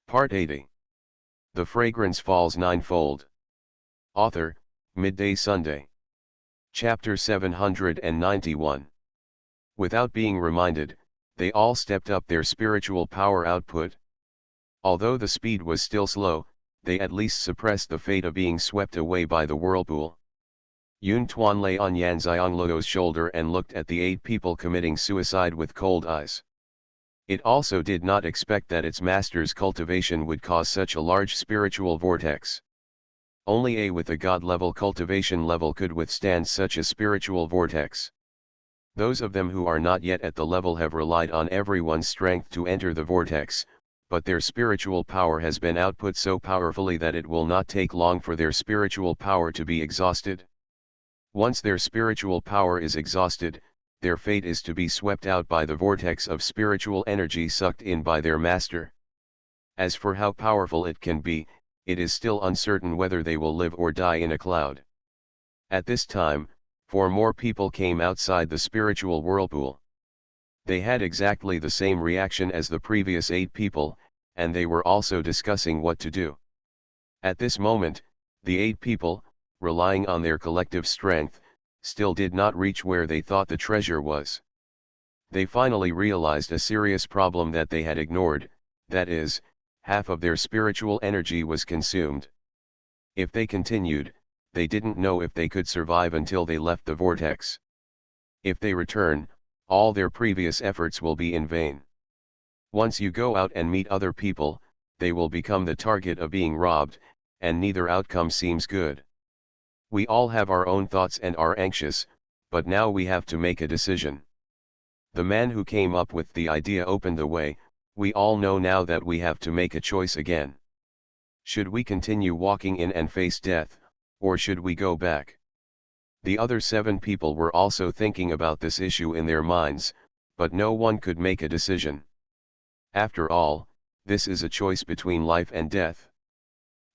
Part 80. The Fragrance Falls Ninefold. Author, Midday Sunday. Chapter 791. Without being reminded, they all stepped up their spiritual power output. Although the speed was still slow, they at least suppressed the fate of being swept away by the whirlpool. Xuanhuan lay on Yanxiangluo's shoulder and looked at the 8 people committing suicide with cold eyes. It also did not expect that its master's cultivation would cause such a large spiritual vortex. Only a with a god-level cultivation level could withstand such a spiritual vortex. Those of them who are not yet at the level have relied on everyone's strength to enter the vortex, but their spiritual power has been output so powerfully that it will not take long for their spiritual power to be exhausted. Once their spiritual power is exhausted, their fate is to be swept out by the vortex of spiritual energy sucked in by their master. As for how powerful it can be, it is still uncertain whether they will live or die in a cloud. At this time, 4 more people came outside the spiritual whirlpool. They had exactly the same reaction as the previous 8 people, and they were also discussing what to do. At this moment, the 8 people, relying on their collective strength, still did not reach where they thought the treasure was. They finally realized a serious problem that they had ignored, that is, half of their spiritual energy was consumed. If they continued, they didn't know if they could survive until they left the vortex. If they return, all their previous efforts will be in vain. Once you go out and meet other people, they will become the target of being robbed, and neither outcome seems good. We all have our own thoughts and are anxious, but now we have to make a decision. The man who came up with the idea opened the way. We all know now that we have to make a choice again. Should we continue walking in and face death, or should we go back? The other 7 people were also thinking about this issue in their minds, but no one could make a decision. After all, this is a choice between life and death.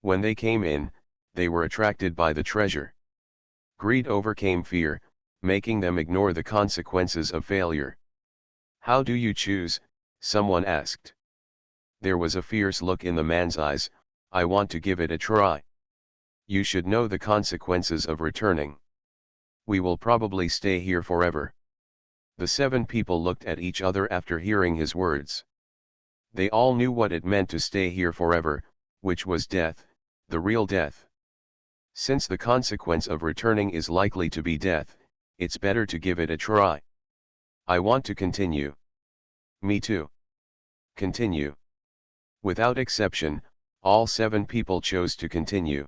When they came in, they were attracted by the treasure. Greed overcame fear, making them ignore the consequences of failure. "How do you choose?" someone asked. There was a fierce look in the man's eyes. "I want to give it a try. You should know the consequences of returning. We will probably stay here forever." The 7 people looked at each other after hearing his words. They all knew what it meant to stay here forever, which was death, the real death. Since the consequence of returning is likely to be death, it's better to give it a try. "I want to continue." "Me too." Continue. Without exception, all 7 people chose to continue.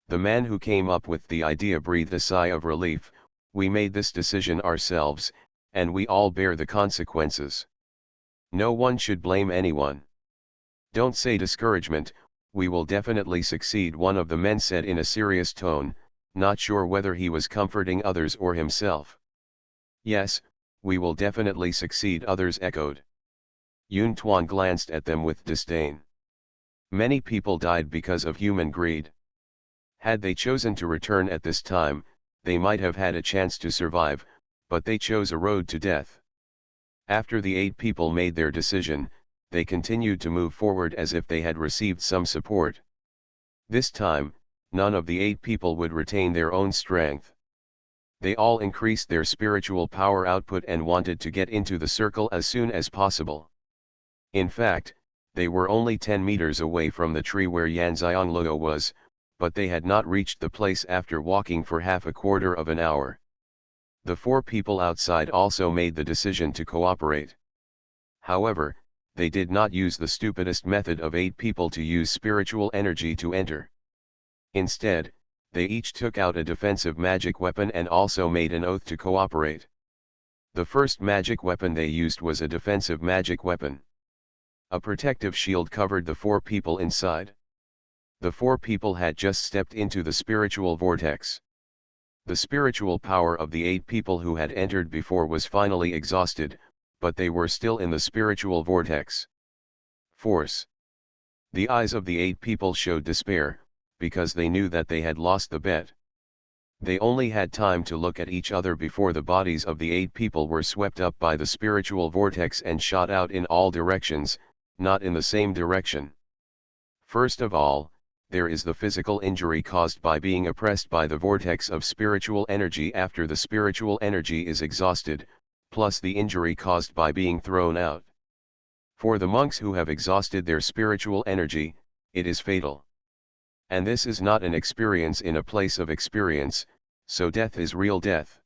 The man who came up with the idea breathed a sigh of relief. "We made this decision ourselves, and we all bear the consequences. No one should blame anyone. Don't say discouragement, we will definitely succeed," one of the men said in a serious tone, not sure whether he was comforting others or himself. "Yes, we will definitely succeed," others echoed. Xuanhuan glanced at them with disdain. Many people died because of human greed. Had they chosen to return at this time, they might have had a chance to survive, but they chose a road to death. After the 8 people made their decision, they continued to move forward as if they had received some support. This time, none of the 8 people would retain their own strength. They all increased their spiritual power output and wanted to get into the circle as soon as possible. In fact, they were only 10 meters away from the tree where Yanxiangluo was, but they had not reached the place after walking for half a quarter of an hour. The 4 people outside also made the decision to cooperate. However, they did not use the stupidest method of 8 people to use spiritual energy to enter. Instead, they each took out a defensive magic weapon and also made an oath to cooperate. The first magic weapon they used was a defensive magic weapon. A protective shield covered the 4 people inside. The 4 people had just stepped into the spiritual vortex. The spiritual power of the 8 people who had entered before was finally exhausted, but they were still in the spiritual vortex. Force. The eyes of the 8 people showed despair, because they knew that they had lost the bet. They only had time to look at each other before the bodies of the 8 people were swept up by the spiritual vortex and shot out in all directions, not in the same direction. First of all, there is the physical injury caused by being oppressed by the vortex of spiritual energy after the spiritual energy is exhausted, plus the injury caused by being thrown out. For the monks who have exhausted their spiritual energy, it is fatal. And this is not an experience in a place of experience, so death is real death.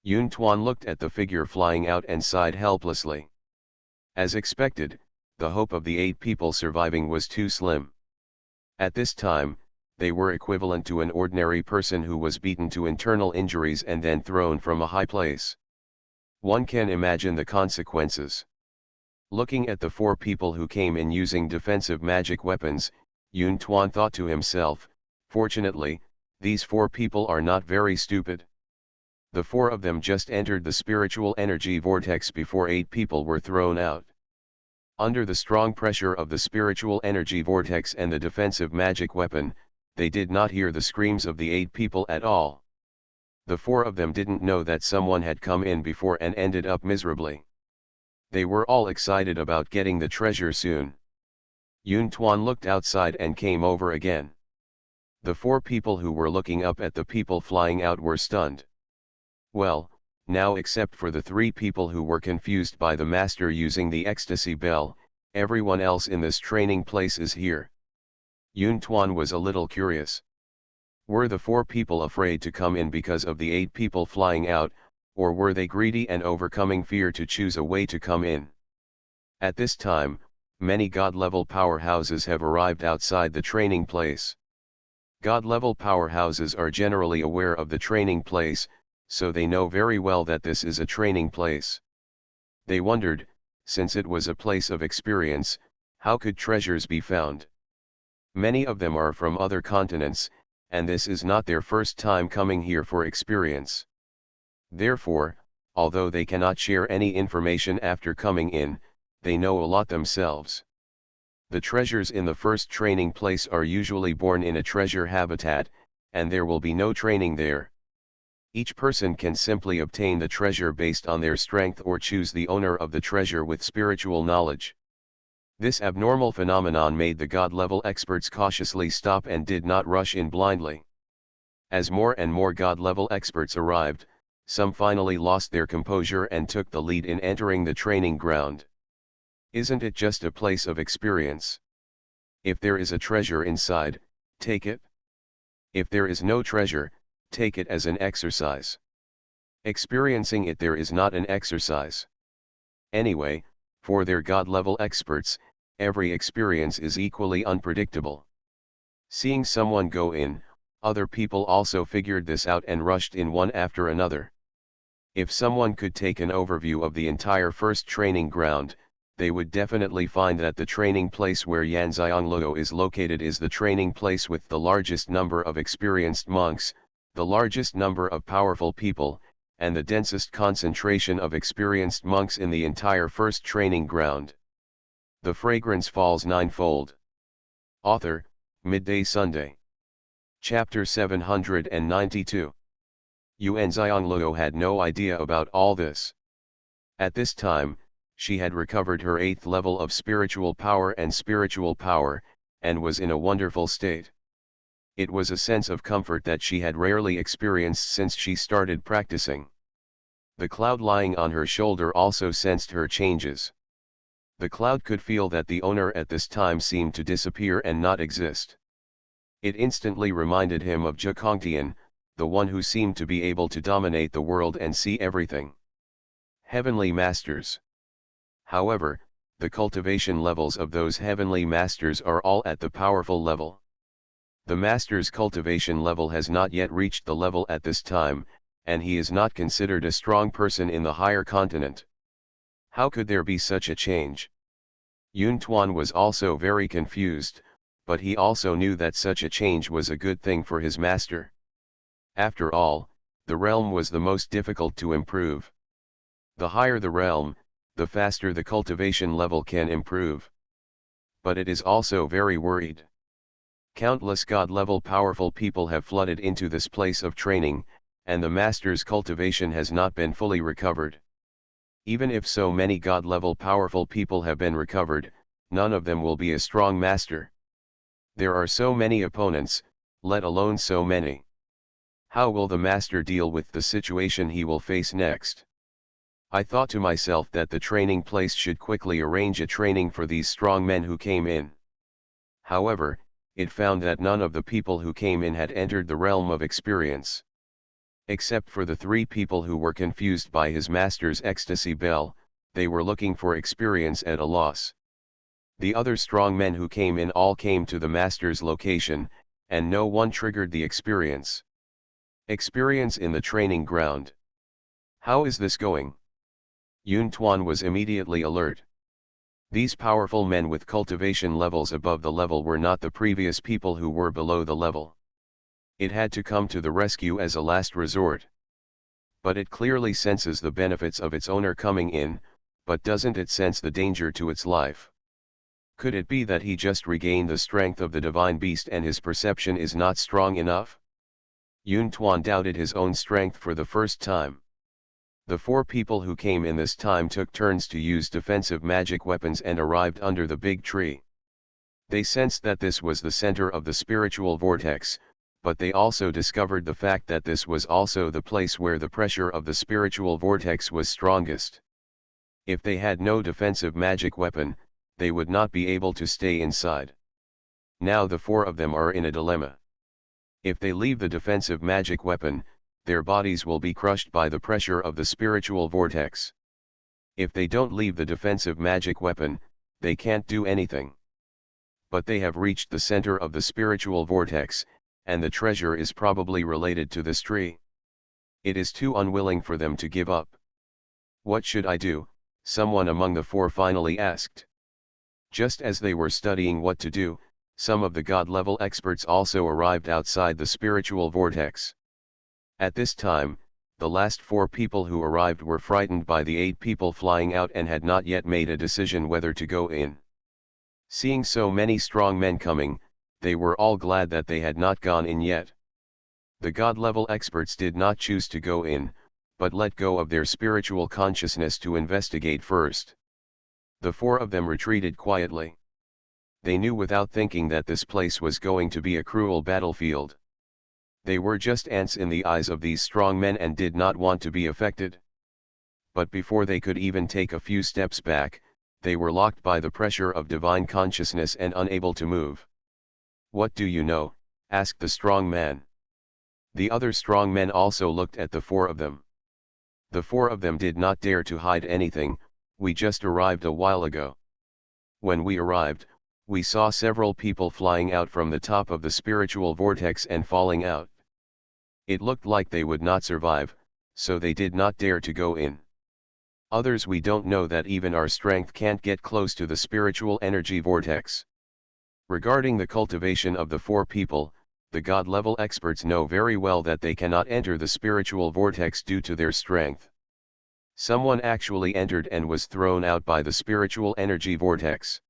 Xuanhuan looked at the figure flying out and sighed helplessly. As expected, the hope of the 8 people surviving was too slim. At this time, they were equivalent to an ordinary person who was beaten to internal injuries and then thrown from a high place. One can imagine the consequences. Looking at the 4 people who came in using defensive magic weapons, Xuanhuan thought to himself, fortunately, these 4 people are not very stupid. The 4 of them just entered the spiritual energy vortex before 8 people were thrown out. Under the strong pressure of the spiritual energy vortex and the defensive magic weapon, they did not hear the screams of the 8 people at all. The 4 of them didn't know that someone had come in before and ended up miserably. They were all excited about getting the treasure soon. Xuanhuan looked outside and came over again. The 4 people who were looking up at the people flying out were stunned. Well, now except for the 3 people who were confused by the master using the ecstasy bell, everyone else in this training place is here. Xuanhuan was a little curious. Were the 4 people afraid to come in because of the 8 people flying out, or were they greedy and overcoming fear to choose a way to come in? At this time, many God-level powerhouses have arrived outside the training place. God-level powerhouses are generally aware of the training place, so they know very well that this is a training place. They wondered, since it was a place of experience, how could treasures be found? Many of them are from other continents, and this is not their first time coming here for experience. Therefore, although they cannot share any information after coming in, they know a lot themselves. The treasures in the first training place are usually born in a treasure habitat, and there will be no training there. Each person can simply obtain the treasure based on their strength or choose the owner of the treasure with spiritual knowledge. This abnormal phenomenon made the God-level experts cautiously stop and did not rush in blindly. As more and more God-level experts arrived, some finally lost their composure and took the lead in entering the training ground. Isn't it just a place of experience? If there is a treasure inside, take it. If there is no treasure, take it as an exercise. Experiencing it there is not an exercise. Anyway, for their God-level experts, every experience is equally unpredictable. Seeing someone go in, other people also figured this out and rushed in one after another. If someone could take an overview of the entire first training ground, they would definitely find that the training place where Xianxia is located is the training place with the largest number of experienced monks, the largest number of powerful people, and the densest concentration of experienced monks in the entire first training ground. The Fragrance Falls Ninefold. Author, Midday Sunday. Chapter 792. Xianxia had no idea about all this. At this time, she had recovered her 8th level of spiritual power, and was in a wonderful state. It was a sense of comfort that she had rarely experienced since she started practicing. The cloud lying on her shoulder also sensed her changes. The cloud could feel that the owner at this time seemed to disappear and not exist. It instantly reminded him of Xianxia, the one who seemed to be able to dominate the world and see everything. Heavenly Masters. However, the cultivation levels of those heavenly masters are all at the powerful level. The master's cultivation level has not yet reached the level at this time, and he is not considered a strong person in the higher continent. How could there be such a change? Xuanhuan was also very confused, but he also knew that such a change was a good thing for his master. After all, the realm was the most difficult to improve. The higher the realm, the faster the cultivation level can improve. But it is also very worried. Countless God-level powerful people have flooded into this place of training, and the master's cultivation has not been fully recovered. Even if so many God-level powerful people have been recovered, none of them will be a strong master. There are so many opponents, let alone so many. How will the master deal with the situation he will face next? I thought to myself that the training place should quickly arrange a training for these strong men who came in. However, it found that none of the people who came in had entered the realm of experience. Except for the 3 people who were confused by his master's ecstasy bell, they were looking for experience at a loss. The other strong men who came in all came to the master's location, and no one triggered the experience. Experience in the training ground. How is this going? Xuanhuan was immediately alert. These powerful men with cultivation levels above the level were not the previous people who were below the level. It had to come to the rescue as a last resort. But it clearly senses the benefits of its owner coming in, but doesn't it sense the danger to its life? Could it be that he just regained the strength of the divine beast and his perception is not strong enough? Xuanhuan doubted his own strength for the first time. The 4 people who came in this time took turns to use defensive magic weapons and arrived under the big tree. They sensed that this was the center of the spiritual vortex, but they also discovered the fact that this was also the place where the pressure of the spiritual vortex was strongest. If they had no defensive magic weapon, they would not be able to stay inside. Now the 4 of them are in a dilemma. If they leave the defensive magic weapon, their bodies will be crushed by the pressure of the spiritual vortex. If they don't leave the defensive magic weapon, they can't do anything. But they have reached the center of the spiritual vortex, and the treasure is probably related to this tree. It is too unwilling for them to give up. What should I do? Someone among the 4 finally asked. Just as they were studying what to do, some of the God-level experts also arrived outside the spiritual vortex. At this time, the last 4 people who arrived were frightened by the 8 people flying out and had not yet made a decision whether to go in. Seeing so many strong men coming, they were all glad that they had not gone in yet. The God-level experts did not choose to go in, but let go of their spiritual consciousness to investigate first. The 4 of them retreated quietly. They knew without thinking that this place was going to be a cruel battlefield. They were just ants in the eyes of these strong men and did not want to be affected. But before they could even take a few steps back, they were locked by the pressure of divine consciousness and unable to move. "What do you know?" asked the strong man. The other strong men also looked at the 4 of them. The 4 of them did not dare to hide anything. "We just arrived a while ago. When we arrived, we saw several people flying out from the top of the spiritual vortex and falling out. It looked like they would not survive, so they did not dare to go in. Others we don't know that even our strength can't get close to the spiritual energy vortex." Regarding the cultivation of the 4 people, the God-level experts know very well that they cannot enter the spiritual vortex due to their strength. Someone actually entered and was thrown out by the spiritual energy vortex.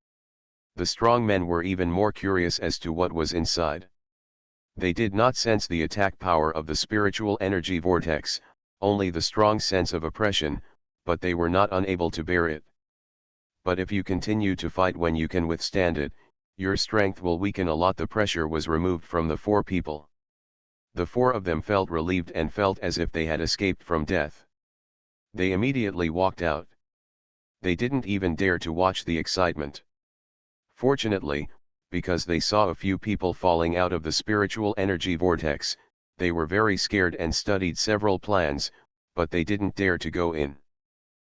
The strong men were even more curious as to what was inside. They did not sense the attack power of the spiritual energy vortex, only the strong sense of oppression, but they were not unable to bear it. But if you continue to fight when you can withstand it, your strength will weaken a lot. The pressure was removed from the 4 people. The 4 of them felt relieved and felt as if they had escaped from death. They immediately walked out. They didn't even dare to watch the excitement. Fortunately, because they saw a few people falling out of the spiritual energy vortex, they were very scared and studied several plans, but they didn't dare to go in.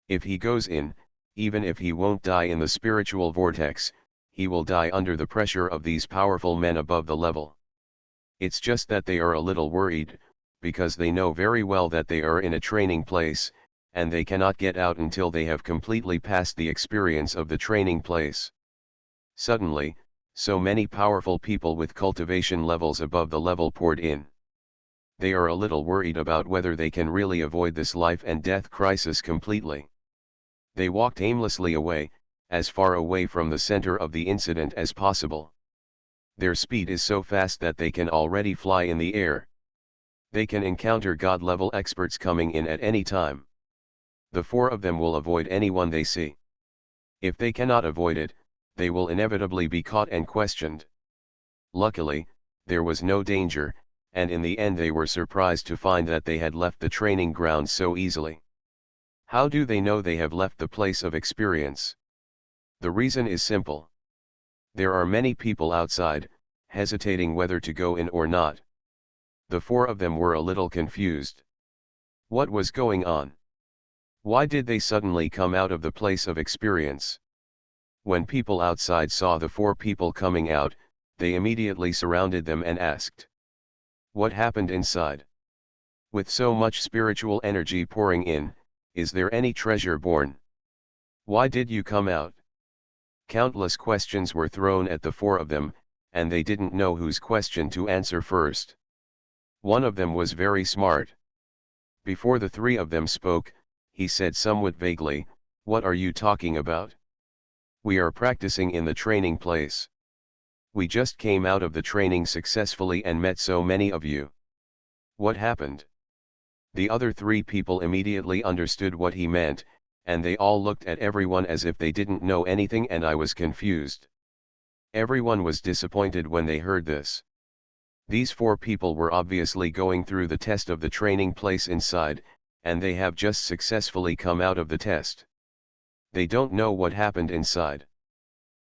If he goes in, even if he won't die in the spiritual vortex, he will die under the pressure of these powerful men above the level. It's just that they are a little worried, because they know very well that they are in a training place, and they cannot get out until they have completely passed the experience of the training place. Suddenly, so many powerful people with cultivation levels above the level poured in. They are a little worried about whether they can really avoid this life and death crisis completely. They walked aimlessly away, as far away from the center of the incident as possible. Their speed is so fast that they can already fly in the air. They can encounter God-level experts coming in at any time. The 4 of them will avoid anyone they see. If they cannot avoid it, they will inevitably be caught and questioned. Luckily, there was no danger, and in the end they were surprised to find that they had left the training ground so easily. How do they know they have left the place of experience? The reason is simple. There are many people outside, hesitating whether to go in or not. The four of them were a little confused. What was going on? Why did they suddenly come out of the place of experience? When people outside saw the four people coming out, they immediately surrounded them and asked, "What happened inside? With so much spiritual energy pouring in, is there any treasure born? Why did you come out?" Countless questions were thrown at the four of them, and they didn't know whose question to answer first. One of them was very smart. Before the three of them spoke, he said somewhat vaguely, "What are you talking about? We are practicing in the training place. We just came out of the training successfully and met so many of you. What happened?" The other three people immediately understood what he meant, and they all looked at everyone as if they didn't know anything, and I was confused. Everyone was disappointed when they heard this. These four people were obviously going through the test of the training place inside, and they have just successfully come out of the test. They don't know what happened inside.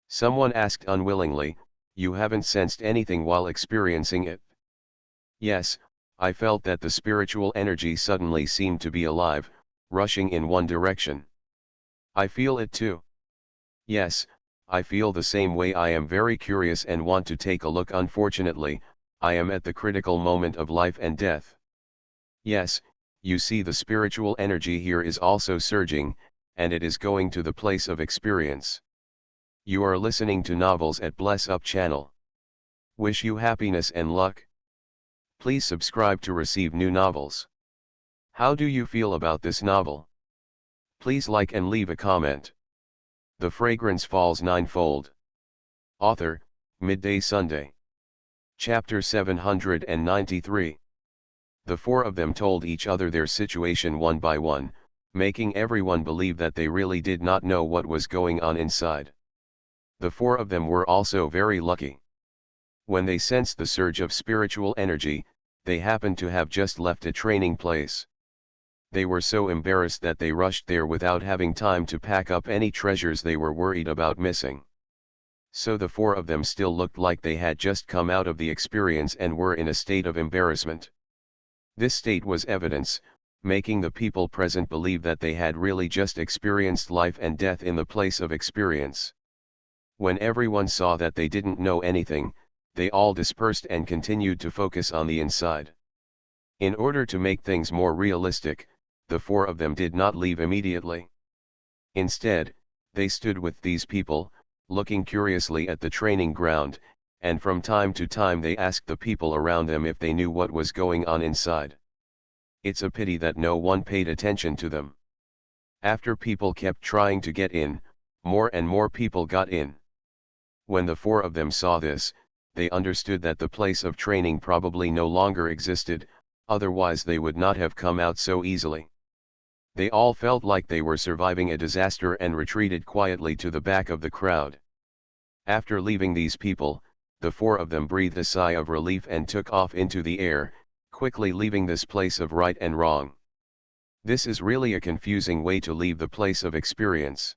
Someone asked unwillingly, "You haven't sensed anything while experiencing it?" "Yes, I felt that the spiritual energy suddenly seemed to be alive, rushing in one direction." "I feel it too." "Yes, I feel the same way. I am very curious and want to take a look. Unfortunately, I am at the critical moment of life and death." "Yes, you see the spiritual energy here is also surging, and it is going to the place of experience." You are listening to Novels at Bless Up channel. Wish you happiness and luck. Please subscribe to receive new novels. How do you feel about this novel? Please like and leave a comment. The Fragrance Falls Ninefold. Author, Midday Sunday. Chapter 793. The four of them told each other their situation one by one, making everyone believe that they really did not know what was going on inside. The four of them were also very lucky. When they sensed the surge of spiritual energy, they happened to have just left a training place. They were so embarrassed that they rushed there without having time to pack up any treasures they were worried about missing. So the four of them still looked like they had just come out of the experience and were in a state of embarrassment. This state was evidence, making the people present believe that they had really just experienced life and death in the place of experience. When everyone saw that they didn't know anything, they all dispersed and continued to focus on the inside. In order to make things more realistic, the four of them did not leave immediately. Instead, they stood with these people, looking curiously at the training ground, and from time to time they asked the people around them if they knew what was going on inside. It's a pity that no one paid attention to them. After people kept trying to get in, more and more people got in. When the four of them saw this, they understood that the place of training probably no longer existed, otherwise they would not have come out so easily. They all felt like they were surviving a disaster and retreated quietly to the back of the crowd. After leaving these people, the four of them breathed a sigh of relief and took off into the air, quickly leaving this place of right and wrong. This is really a confusing way to leave the place of experience.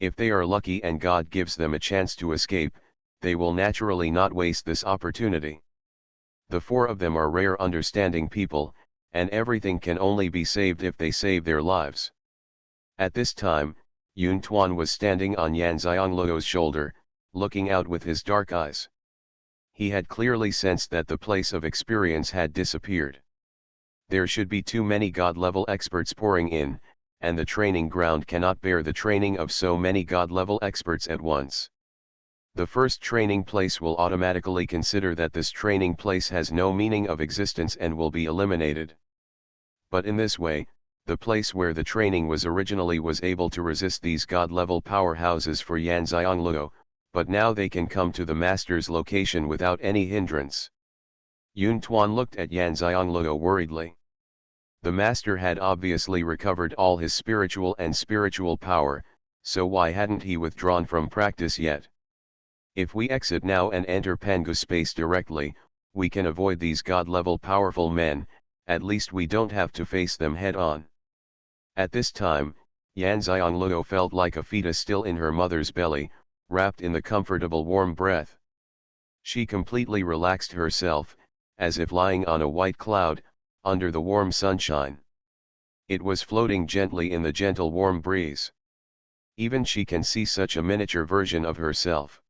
If they are lucky and God gives them a chance to escape, they will naturally not waste this opportunity. The four of them are rare understanding people, and everything can only be saved if they save their lives. At this time, Xuanhuan was standing on Yan Xiangluo's shoulder, looking out with his dark eyes. He had clearly sensed that the place of experience had disappeared. There should be too many God-level experts pouring in, and the training ground cannot bear the training of so many God-level experts at once. The first training place will automatically consider that this training place has no meaning of existence and will be eliminated. But in this way, the place where the training was originally was able to resist these God-level powerhouses for Yan Xiangluo, but now they can come to the master's location without any hindrance. Xuanhuan looked at Yan Xiangluo worriedly. The master had obviously recovered all his spiritual power, so why hadn't he withdrawn from practice yet? If we exit now and enter Pangu space directly, we can avoid these god-level powerful men, at least we don't have to face them head-on. At this time, Yan Xiangluo felt like a fetus still in her mother's belly, wrapped in the comfortable warm breath. She completely relaxed herself, as if lying on a white cloud, under the warm sunshine. It was floating gently in the gentle warm breeze. Even she can see such a miniature version of herself.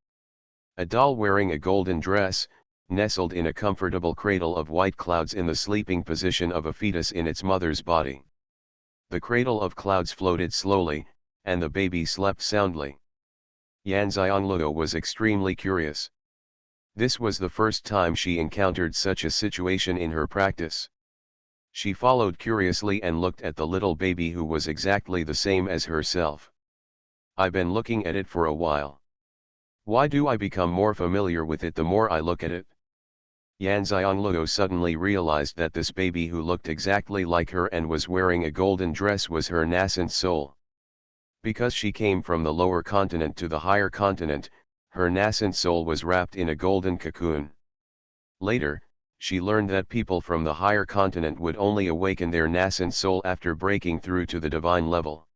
A doll wearing a golden dress, nestled in a comfortable cradle of white clouds in the sleeping position of a fetus in its mother's body. The cradle of clouds floated slowly, and the baby slept soundly. Yan Xiangluo was extremely curious. This was the first time she encountered such a situation in her practice. She followed curiously and looked at the little baby who was exactly the same as herself. I've been looking at it for a while. Why do I become more familiar with it the more I look at it? Yan Xiangluo suddenly realized that this baby who looked exactly like her and was wearing a golden dress was her nascent soul. Because she came from the lower continent to the higher continent, her nascent soul was wrapped in a golden cocoon. Later, she learned that people from the higher continent would only awaken their nascent soul after breaking through to the divine level.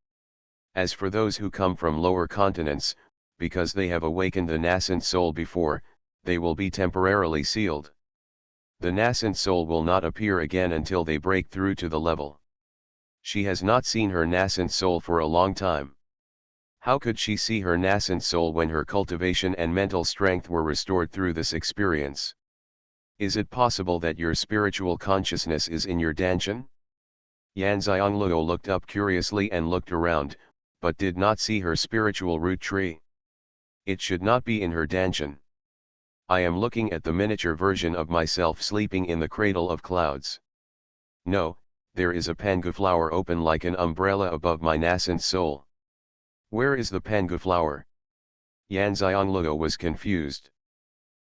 As for those who come from lower continents, because they have awakened the nascent soul before, they will be temporarily sealed. The nascent soul will not appear again until they break through to the level. She has not seen her nascent soul for a long time. How could she see her nascent soul when her cultivation and mental strength were restored through this experience? Is it possible that your spiritual consciousness is in your danshan? Yan Xiangluo looked up curiously and looked around, but did not see her spiritual root tree. It should not be in her danshan. I am looking at the miniature version of myself sleeping in the cradle of clouds. No, there is a pangu flower open like an umbrella above my nascent soul. Where is the pangu flower? Yan Xiangluo was confused.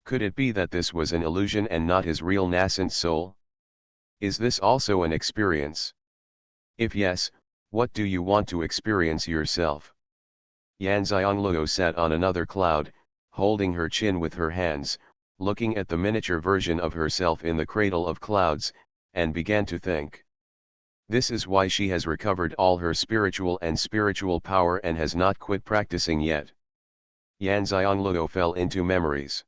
Could it be that this was an illusion and not his real nascent soul? Is this also an experience? If yes, what do you want to experience yourself? Yan Xiangluo sat on another cloud, holding her chin with her hands, looking at the miniature version of herself in the cradle of clouds, and began to think. This is why she has recovered all her spiritual power and has not quit practicing yet. Yan Xiangluo fell into memories.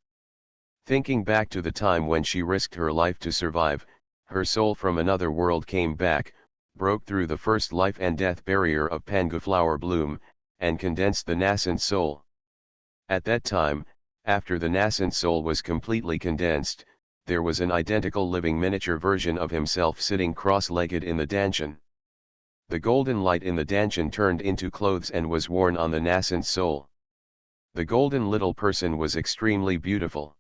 Thinking back to the time when she risked her life to survive, her soul from another world came back, broke through the first life and death barrier of pangu flower bloom, and condensed the nascent soul. At that time, after the nascent soul was completely condensed, there was an identical living miniature version of himself sitting cross-legged in the danshan. The golden light in the danshan turned into clothes and was worn on the nascent soul. The golden little person was extremely beautiful.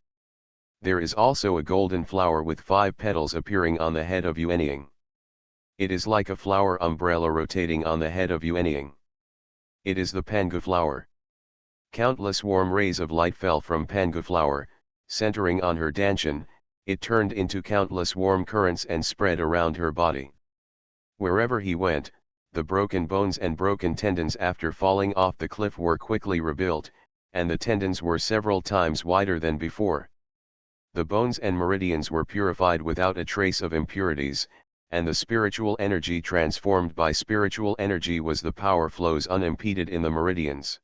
There is also a golden flower with 5 petals appearing on the head of Yuanying. It is like a flower umbrella rotating on the head of Yuanying. It is the pangu flower. Countless warm rays of light fell from pangu flower, centering on her danshan. It turned into countless warm currents and spread around her body. Wherever he went, the broken bones and broken tendons after falling off the cliff were quickly rebuilt, and the tendons were several times wider than before. The bones and meridians were purified without a trace of impurities, and the spiritual energy transformed by spiritual energy was the power flows unimpeded in the meridians.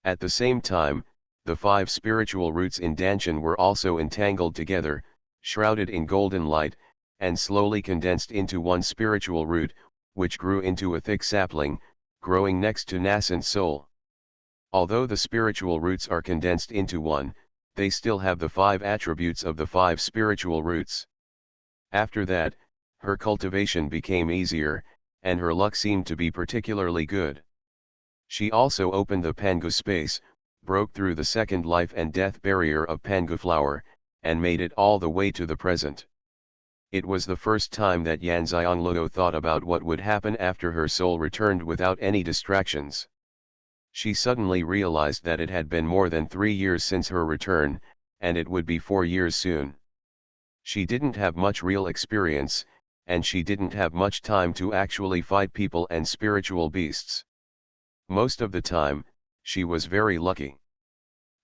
At the same time, the 5 spiritual roots in danshan were also entangled together, shrouded in golden light, and slowly condensed into one spiritual root, which grew into a thick sapling, growing next to nascent soul. Although the spiritual roots are condensed into one, they still have the 5 attributes of the 5 spiritual roots. After that, her cultivation became easier, and her luck seemed to be particularly good. She also opened the pangu space, broke through the second life and death barrier of pangu flower, and made it all the way to the present. It was the first time that Yan Xiangluo thought about what would happen after her soul returned without any distractions. She suddenly realized that it had been more than 3 years since her return, and it would be 4 years soon. She didn't have much real experience, and she didn't have much time to actually fight people and spiritual beasts. Most of the time, she was very lucky.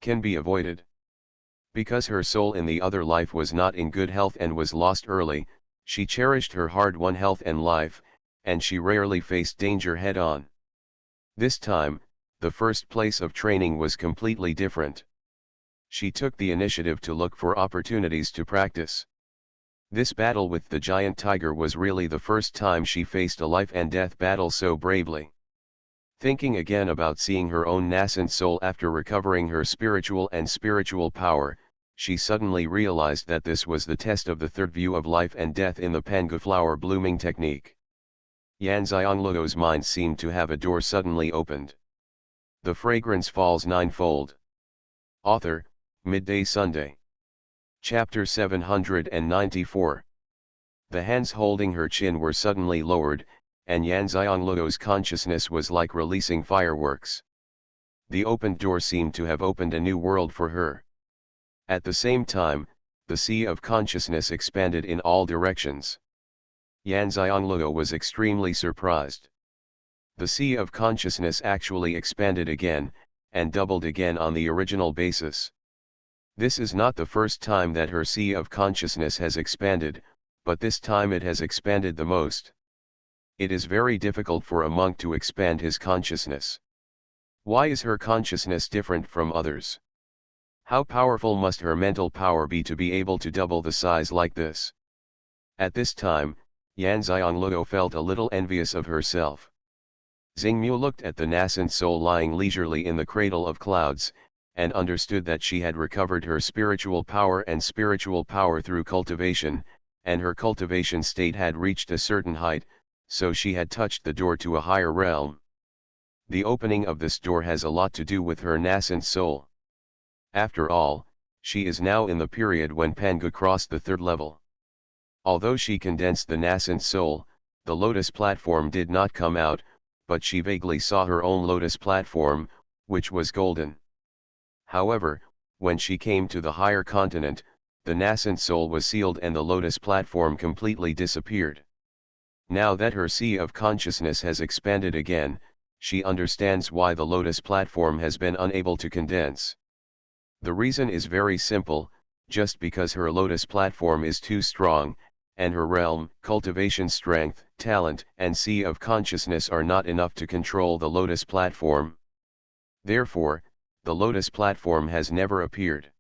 can be avoided. Because her soul in the other life was not in good health and was lost early, she cherished her hard-won health and life, and she rarely faced danger head-on. This time, the first place of training was completely different. She took the initiative to look for opportunities to practice. This battle with the giant tiger was really the first time she faced a life-and-death battle so bravely. Thinking again about seeing her own nascent soul after recovering her spiritual power, she suddenly realized that this was the test of the third view of life and death in the Pangu flower blooming technique. Xianxia's mind seemed to have a door suddenly opened. The fragrance falls ninefold. Author, Midday Sunday. Chapter 794. The hands holding her chin were suddenly lowered, and Xianxia's consciousness was like releasing fireworks. The opened door seemed to have opened a new world for her. At the same time, the sea of consciousness expanded in all directions. Xianxia was extremely surprised. The sea of consciousness actually expanded again, and doubled again on the original basis. This is not the first time that her sea of consciousness has expanded, but this time it has expanded the most. It is very difficult for a monk to expand his consciousness. Why is her consciousness different from others? How powerful must her mental power be to be able to double the size like this? At this time, Xianxialuo felt a little envious of herself. Xingmu looked at the nascent soul lying leisurely in the cradle of clouds, and understood that she had recovered her spiritual power through cultivation, and her cultivation state had reached a certain height, so she had touched the door to a higher realm. The opening of this door has a lot to do with her nascent soul. After all, she is now in the period when Pangu crossed the third level. Although she condensed the nascent soul, the lotus platform did not come out, but she vaguely saw her own lotus platform, which was golden. However, when she came to the higher continent, the nascent soul was sealed and the lotus platform completely disappeared. Now that her sea of consciousness has expanded again, she understands why the lotus platform has been unable to condense. The reason is very simple, just because her lotus platform is too strong, and her realm, cultivation strength, talent, and sea of consciousness are not enough to control the lotus platform. Therefore, the lotus platform has never appeared.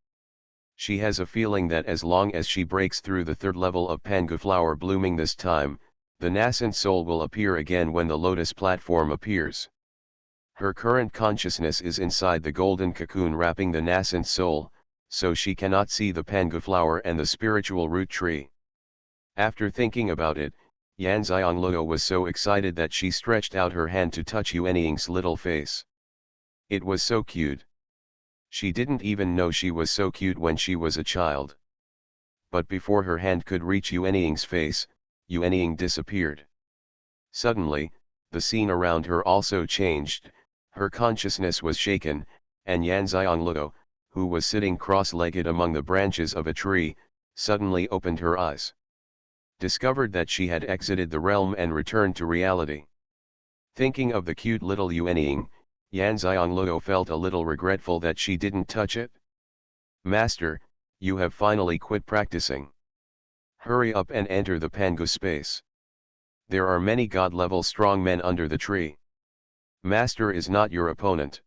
She has a feeling that as long as she breaks through the third level of Pangu flower blooming this time, the nascent soul will appear again when the lotus platform appears. Her current consciousness is inside the golden cocoon wrapping the nascent soul, so she cannot see the Pangu flower and the spiritual root tree. After thinking about it, Xianxialuo was so excited that she stretched out her hand to touch Yuanying's little face. It was so cute. She didn't even know she was so cute when she was a child. But before her hand could reach Yuanying's face, Yuanying disappeared. Suddenly, the scene around her also changed, her consciousness was shaken, and Xianxialuo, who was sitting cross-legged among the branches of a tree, suddenly opened her eyes. Discovered that she had exited the realm and returned to reality. Thinking of the cute little Yuanying, Xianxialuo felt a little regretful that she didn't touch it. Master, you have finally quit practicing. Hurry up and enter the Pangu space. There are many god-level strong men under the tree. Master is not your opponent.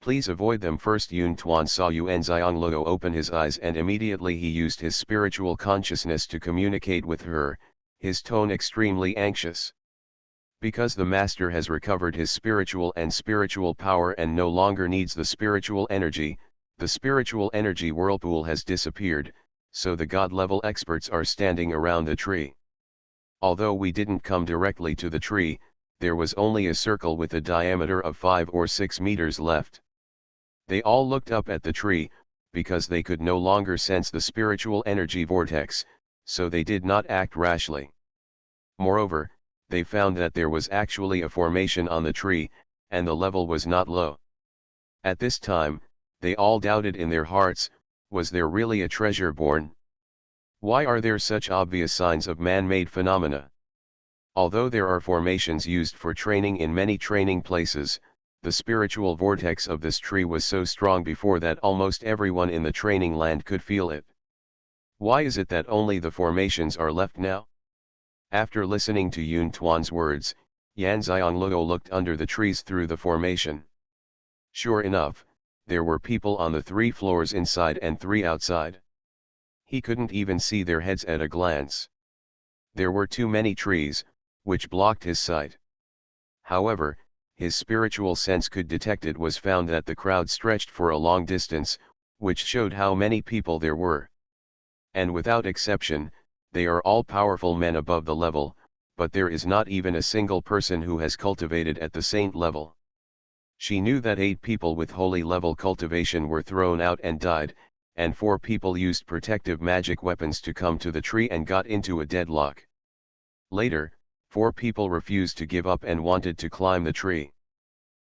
Please avoid them first. Yun Tuan saw Xianxialuo open his eyes and immediately he used his spiritual consciousness to communicate with her, his tone extremely anxious. Because the master has recovered his spiritual power and no longer needs the spiritual energy whirlpool has disappeared, so the god-level experts are standing around the tree. Although we didn't come directly to the tree, there was only a circle with a diameter of 5 or 6 meters left. They all looked up at the tree, because they could no longer sense the spiritual energy vortex, so they did not act rashly. Moreover, they found that there was actually a formation on the tree, and the level was not low. At this time, they all doubted in their hearts, was there really a treasure born? Why are there such obvious signs of man-made phenomena? Although there are formations used for training in many training places, The spiritual vortex of this tree was so strong before that almost everyone in the training land could feel it. Why is it that only the formations are left now? After listening to Yun Tuan's words, Yan Xianglou looked under the trees through the formation. Sure enough, there were people on the 3 floors inside and 3 outside. He couldn't even see their heads at a glance. There were too many trees, which blocked his sight. However, his spiritual sense could detect it was found that the crowd stretched for a long distance, which showed how many people there were. And without exception, they are all powerful men above the level, but there is not even a single person who has cultivated at the saint level. She knew that 8 people with holy level cultivation were thrown out and died, and 4 people used protective magic weapons to come to the tree and got into a deadlock. Later, 4 people refused to give up and wanted to climb the tree.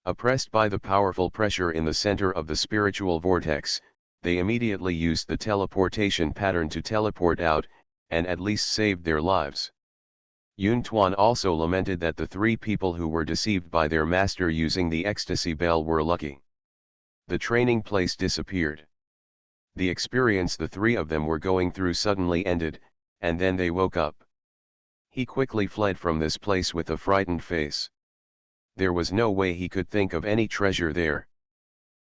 Oppressed by the powerful pressure in the center of the spiritual vortex, they immediately used the teleportation pattern to teleport out, and at least saved their lives. Yun Tuan also lamented that the 3 people who were deceived by their master using the ecstasy bell were lucky. The training place disappeared. The experience the 3 of them were going through suddenly ended, and then they woke up. He quickly fled from this place with a frightened face. There was no way he could think of any treasure there.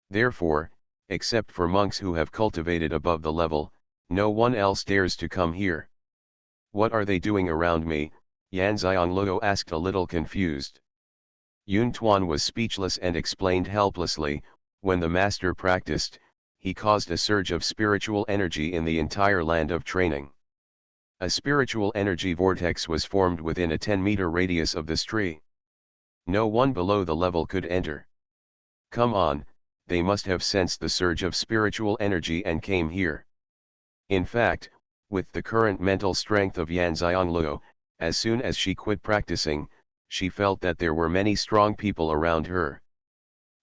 Therefore, except for monks who have cultivated above the level, no one else dares to come here. What are they doing around me? Yan Xianglou asked, a little confused. Yun Tuan was speechless and explained helplessly, when the master practiced, he caused a surge of spiritual energy in the entire land of training. A spiritual energy vortex was formed within a 10-meter radius of this tree. No one below the level could enter. Come on, they must have sensed the surge of spiritual energy and came here. In fact, with the current mental strength of Yan Xianglou, as soon as she quit practicing, she felt that there were many strong people around her.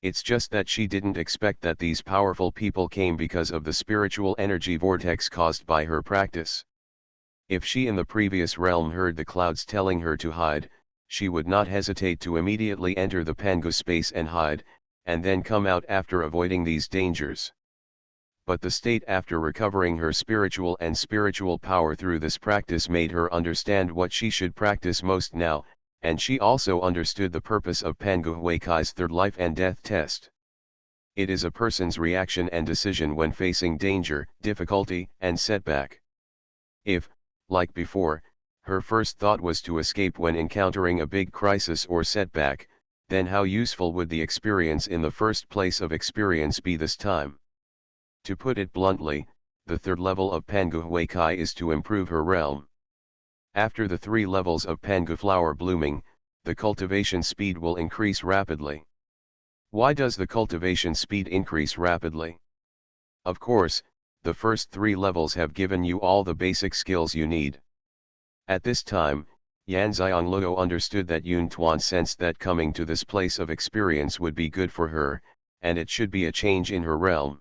It's just that she didn't expect that these powerful people came because of the spiritual energy vortex caused by her practice. If she in the previous realm heard the clouds telling her to hide, she would not hesitate to immediately enter the Pangu space and hide, and then come out after avoiding these dangers. But the state after recovering her spiritual power through this practice made her understand what she should practice most now, and she also understood the purpose of Pangu Huikai's 3rd life and death test. It is a person's reaction and decision when facing danger, difficulty, and setback. If, like before, her first thought was to escape when encountering a big crisis or setback, then how useful would the experience in the first place of experience be this time? To put it bluntly, the 3rd level of Pangu Huikai is to improve her realm. After the 3 levels of Pangu flower blooming, the cultivation speed will increase rapidly. Why does the cultivation speed increase rapidly? Of course, the first 3 levels have given you all the basic skills you need. At this time, Yan Xianglou understood that Yun Tuan sensed that coming to this place of experience would be good for her, and it should be a change in her realm.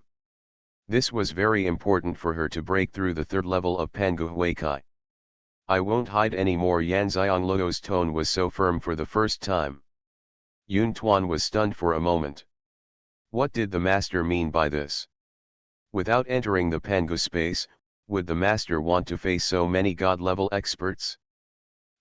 This was very important for her to break through the 3rd level of Pangu Huikai. I won't hide anymore. Yan Xianglou's tone was so firm for the first time. Yun Tuan was stunned for a moment. What did the master mean by this? Without entering the Pangu space, would the master want to face so many god-level experts?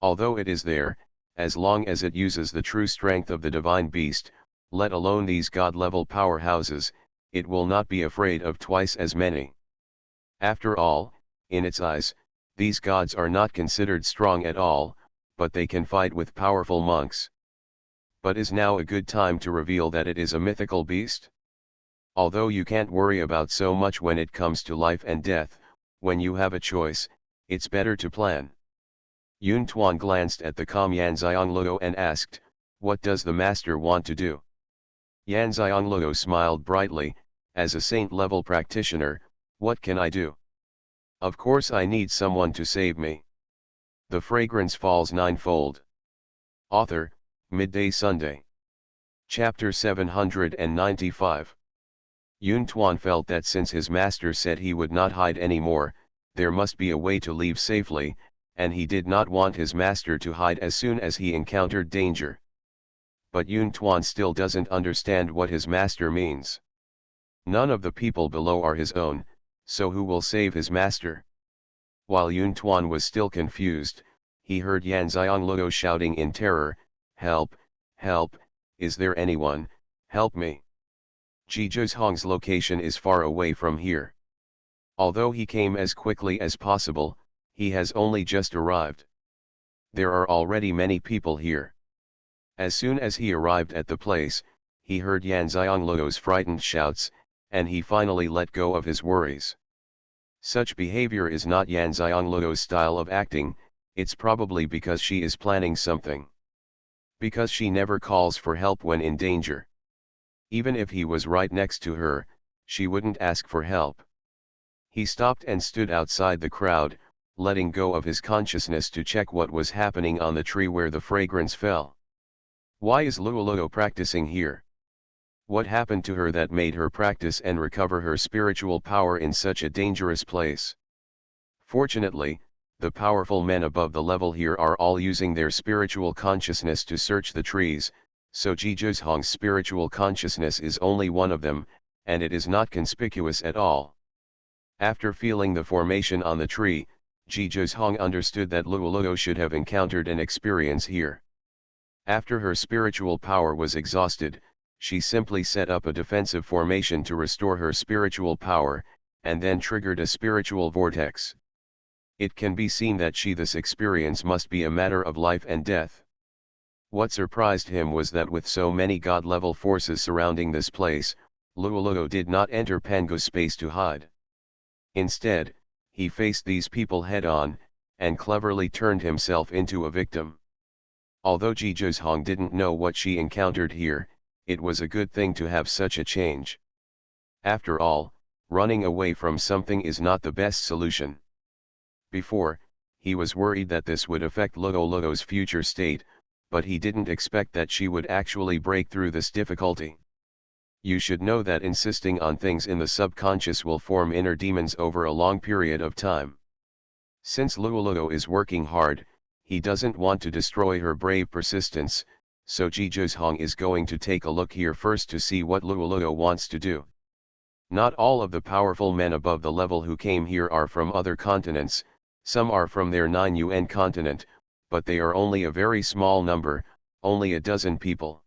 Although it is there, as long as it uses the true strength of the divine beast, let alone these god-level powerhouses, it will not be afraid of twice as many. After all, in its eyes, these gods are not considered strong at all, but they can fight with powerful monks. But is now a good time to reveal that it is a mythical beast? Although you can't worry about so much when it comes to life and death, when you have a choice, it's better to plan. Yun Tuan glanced at the calm Yan Xianglou and asked, what does the master want to do? Yan Xianglou smiled brightly, as a saint-level practitioner, what can I do? Of course I need someone to save me. The Fragrance Falls Ninefold. Author, Midday Sunday. Chapter 795. Yun Tuan felt that since his master said he would not hide anymore, there must be a way to leave safely, and he did not want his master to hide as soon as he encountered danger. but Xuanhuan still doesn't understand what his master means. None of the people below are his own, so who will save his master? While Xuanhuan was still confused, he heard Yan Xiangluo shouting in terror, "Help! Help! Is there anyone? Help me!" Zhizhong's location is far away from here. Although he came as quickly as possible, he has only just arrived. There are already many people here. As soon as he arrived at the place, he heard Yan Xiangluo's frightened shouts, and he finally let go of his worries. Such behavior is not Yan Xiangluo's style of acting, it's probably because she is planning something. Because she never calls for help when in danger. Even if he was right next to her, she wouldn't ask for help. He stopped and stood outside the crowd, letting go of his consciousness to check what was happening on the tree where the fragrance fell. Why is Luoluo practicing here? What happened to her that made her practice and recover her spiritual power in such a dangerous place? Fortunately, the powerful men above the level here are all using their spiritual consciousness to search the trees, so Zhizhong's spiritual consciousness is only one of them, and it is not conspicuous at all. After feeling the formation on the tree, Zhizhong understood that Luoluo should have encountered an experience here. After her spiritual power was exhausted, she simply set up a defensive formation to restore her spiritual power, and then triggered a spiritual vortex. It can be seen that this experience must be a matter of life and death. What surprised him was that with so many god-level forces surrounding this place, Luoluo did not enter Pango's space to hide. Instead, he faced these people head-on, and cleverly turned himself into a victim. Although Zhizhong didn't know what she encountered here, it was a good thing to have such a change. After all, running away from something is not the best solution. Before, he was worried that this would affect Luoluo's future state, but he didn't expect that she would actually break through this difficulty. You should know that insisting on things in the subconscious will form inner demons over a long period of time. Since Luoluo is working hard, he doesn't want to destroy her brave persistence, so Zhizhong is going to take a look here first to see what Luoluo wants to do. Not all of the powerful men above the level who came here are from other continents, some are from their 9UN continent, but they are only a very small number, only a dozen people.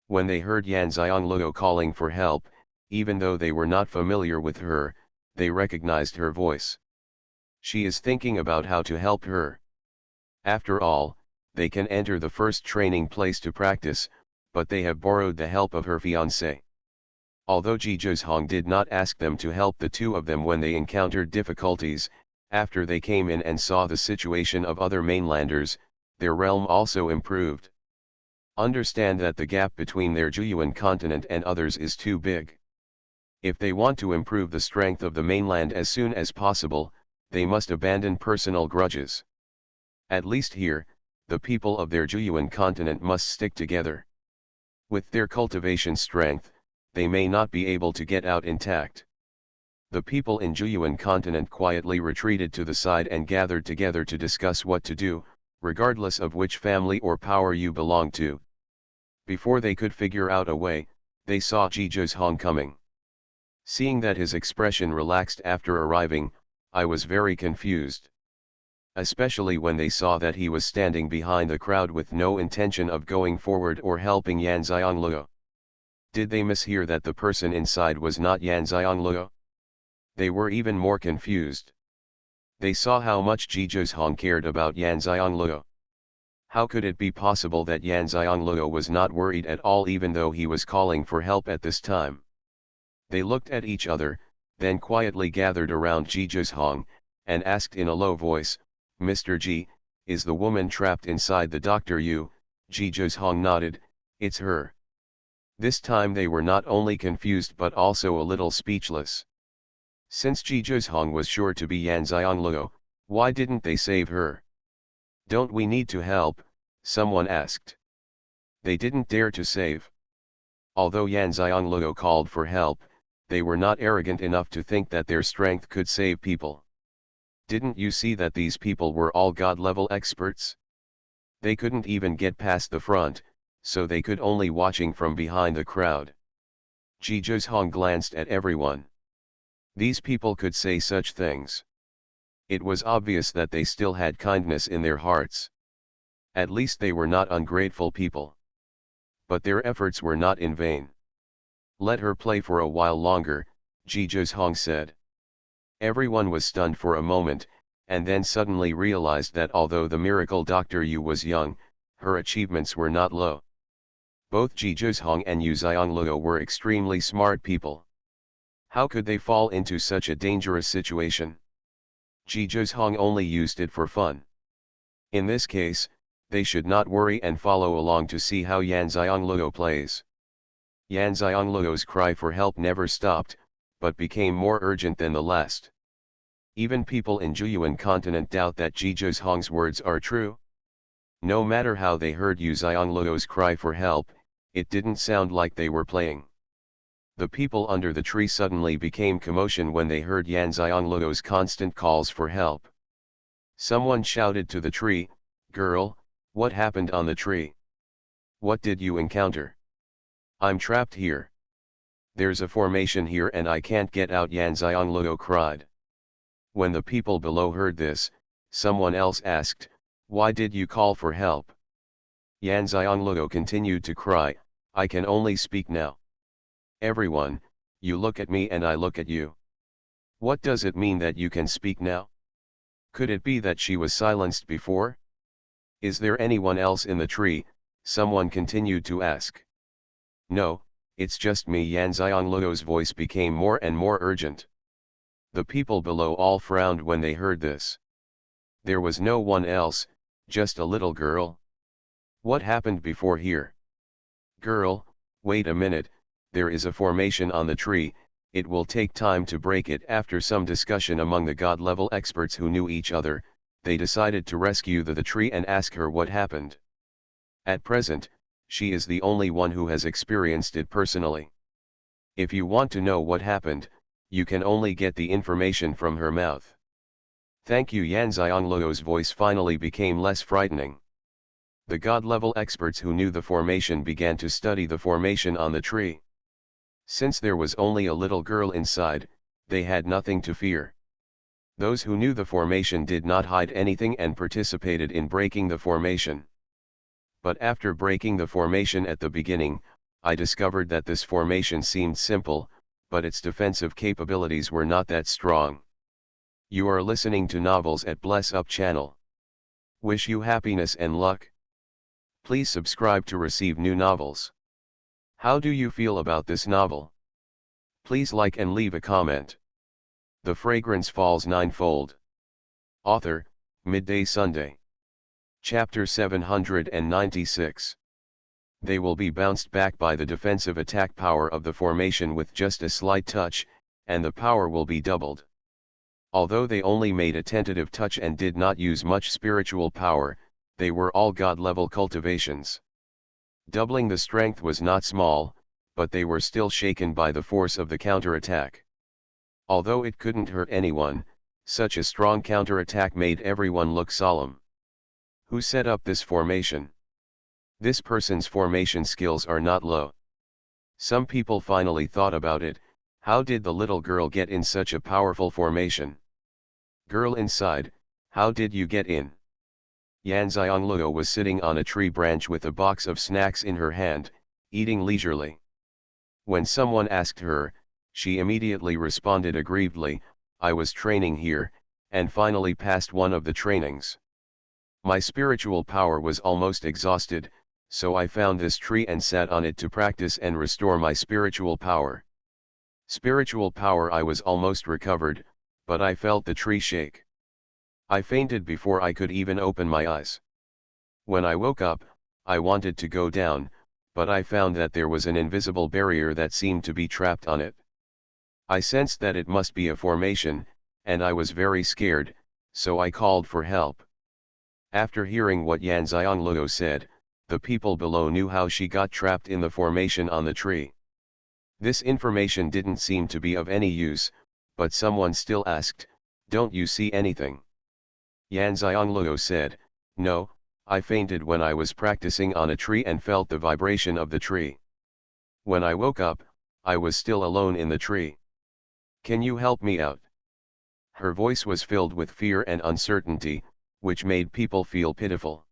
When they heard Yan Xiangluo calling for help, even though they were not familiar with her, they recognized her voice. She is thinking about how to help her. After all, they can enter the first training place to practice, but they have borrowed the help of her fiancé. Although Zhizhong did not ask them to help the two of them when they encountered difficulties, after they came in and saw the situation of other mainlanders, their realm also improved. Understand that the gap between their Xuanhuan continent and others is too big. If they want to improve the strength of the mainland as soon as possible, they must abandon personal grudges. At least here, the people of their Xuanhuan continent must stick together. With their cultivation strength, they may not be able to get out intact. The people in Xuanhuan continent quietly retreated to the side and gathered together to discuss what to do, regardless of which family or power you belong to. Before they could figure out a way, they saw Zhizhong coming. Seeing that his expression relaxed after arriving, I was very confused. Especially when they saw that he was standing behind the crowd with no intention of going forward or helping Yan Xiangluo. Did they mishear that the person inside was not Yan Xiangluo? They were even more confused. They saw how much Zhizhong cared about Yan Xiangluo. How could it be possible that Yan Xiangluo was not worried at all even though he was calling for help at this time? They looked at each other, then quietly gathered around Zhizhong, and asked in a low voice, "Mr. G, is the woman trapped inside the doctor you?" Zhizhong nodded, "It's her." This time they were not only confused but also a little speechless. Since Zhizhong was sure to be Yan Xiangluo, why didn't they save her? "Don't we need to help?" someone asked. They didn't dare to save. Although Yan Xiangluo called for help, they were not arrogant enough to think that their strength could save people. Didn't you see that these people were all god-level experts? They couldn't even get past the front, so they could only watching from behind the crowd. Xuanhuan glanced at everyone. These people could say such things. It was obvious that they still had kindness in their hearts. At least they were not ungrateful people. But their efforts were not in vain. Let her play for a while longer, Xuanhuan said. Everyone was stunned for a moment, and then suddenly realized that although the miracle Dr. Yu was young, her achievements were not low. Both Xuanhuan and Yu Xianglue were extremely smart people. How could they fall into such a dangerous situation? Xuanhuan only used it for fun. In this case, they should not worry and follow along to see how Yan Xianglue plays. Yan Xianglue's cry for help never stopped, but became more urgent than the last. Even people in Zhuyuan continent doubt that Xuanhuan's words are true. No matter how they heard Yu Xianglue's cry for help, it didn't sound like they were playing. The people under the tree suddenly became commotion when they heard Yan Xianglue's constant calls for help. Someone shouted to the tree, "Girl, what happened on the tree? What did you encounter? I'm trapped here. There's a formation here and I can't get out," Yan Xianglue cried. When the people below heard this, someone else asked, "Why did you call for help?" Yan Xianglue continued to cry, "I can only speak now. Everyone, you look at me and I look at you. What does it mean that you can speak now? Could it be that she was silenced before? Is there anyone else in the tree?" Someone continued to ask. "No, it's just me." Yan Xianglue's voice became more and more urgent. The people below all frowned when they heard this. There was no one else, just a little girl. What happened before here? "Girl, wait a minute, there is a formation on the tree, it will take time to break it." After some discussion among the god-level experts who knew each other, they decided to rescue the tree and ask her what happened. At present, she is the only one who has experienced it personally. If you want to know what happened, you can only get the information from her mouth. "Thank you." Yan Xianglue's voice finally became less frightening. The god-level experts who knew the formation began to study the formation on the tree. Since there was only a little girl inside, they had nothing to fear. Those who knew the formation did not hide anything and participated in breaking the formation. But after breaking the formation at the beginning, I discovered that this formation seemed simple, but its defensive capabilities were not that strong. You are listening to Novels at Bless Up channel. Wish you happiness and luck. Please subscribe to receive new novels. How do you feel about this novel? Please like and leave a comment. The Fragrance Falls Ninefold. Author, Midday Sunday. Chapter 796. They will be bounced back by the defensive attack power of the formation with just a slight touch, and the power will be doubled. Although they only made a tentative touch and did not use much spiritual power, they were all god-level cultivations. Doubling the strength was not small, but they were still shaken by the force of the counterattack. Although it couldn't hurt anyone, such a strong counterattack made everyone look solemn. Who set up this formation? This person's formation skills are not low. Some people finally thought about it. How did the little girl get in such a powerful formation? Girl inside, how did you get in? Yan Xianglue was sitting on a tree branch with a box of snacks in her hand, eating leisurely. When someone asked her, she immediately responded aggrievedly, "I was training here, and finally passed one of the trainings. My spiritual power was almost exhausted, so I found this tree and sat on it to practice and restore my spiritual power. Spiritual power I was almost recovered, but I felt the tree shake. I fainted before I could even open my eyes. When I woke up, I wanted to go down, but I found that there was an invisible barrier that seemed to be trapped on it. I sensed that it must be a formation, and I was very scared, so I called for help." After hearing what Yan Xianglue said, the people below knew how she got trapped in the formation on the tree. This information didn't seem to be of any use, but someone still asked, "Don't you see anything?" Yan Xianglue said, "No, I fainted when I was practicing on a tree and felt the vibration of the tree. When I woke up, I was still alone in the tree. Can you help me out?" Her voice was filled with fear and uncertainty, which made people feel pitiful.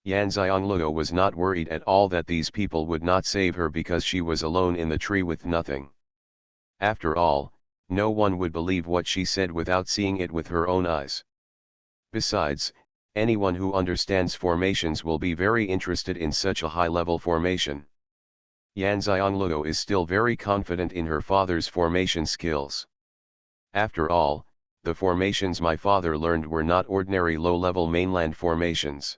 Xianxia was not worried at all that these people would not save her because she was alone in the tree with nothing. After all, no one would believe what she said without seeing it with her own eyes. Besides, anyone who understands formations will be very interested in such a high-level formation. Xianxia is still very confident in her father's formation skills. After all, the formations my father learned were not ordinary low-level mainland formations.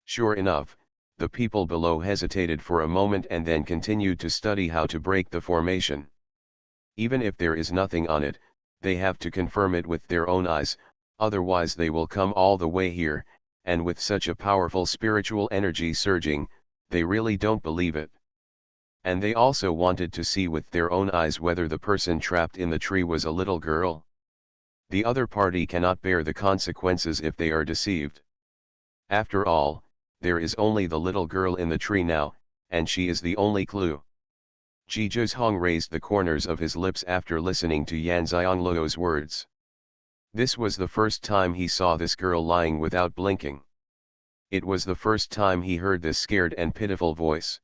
Sure enough, the people below hesitated for a moment and then continued to study how to break the formation. Even if there is nothing on it, they have to confirm it with their own eyes, otherwise they will come all the way here, and with such a powerful spiritual energy surging, they really don't believe it. And they also wanted to see with their own eyes whether the person trapped in the tree was a little girl. The other party cannot bear the consequences if they are deceived. After all, there is only the little girl in the tree now, and she is the only clue. Xuanhuan raised the corners of his lips after listening to Xianxia's words. This was the first time he saw this girl lying without blinking. It was the first time he heard this scared and pitiful voice.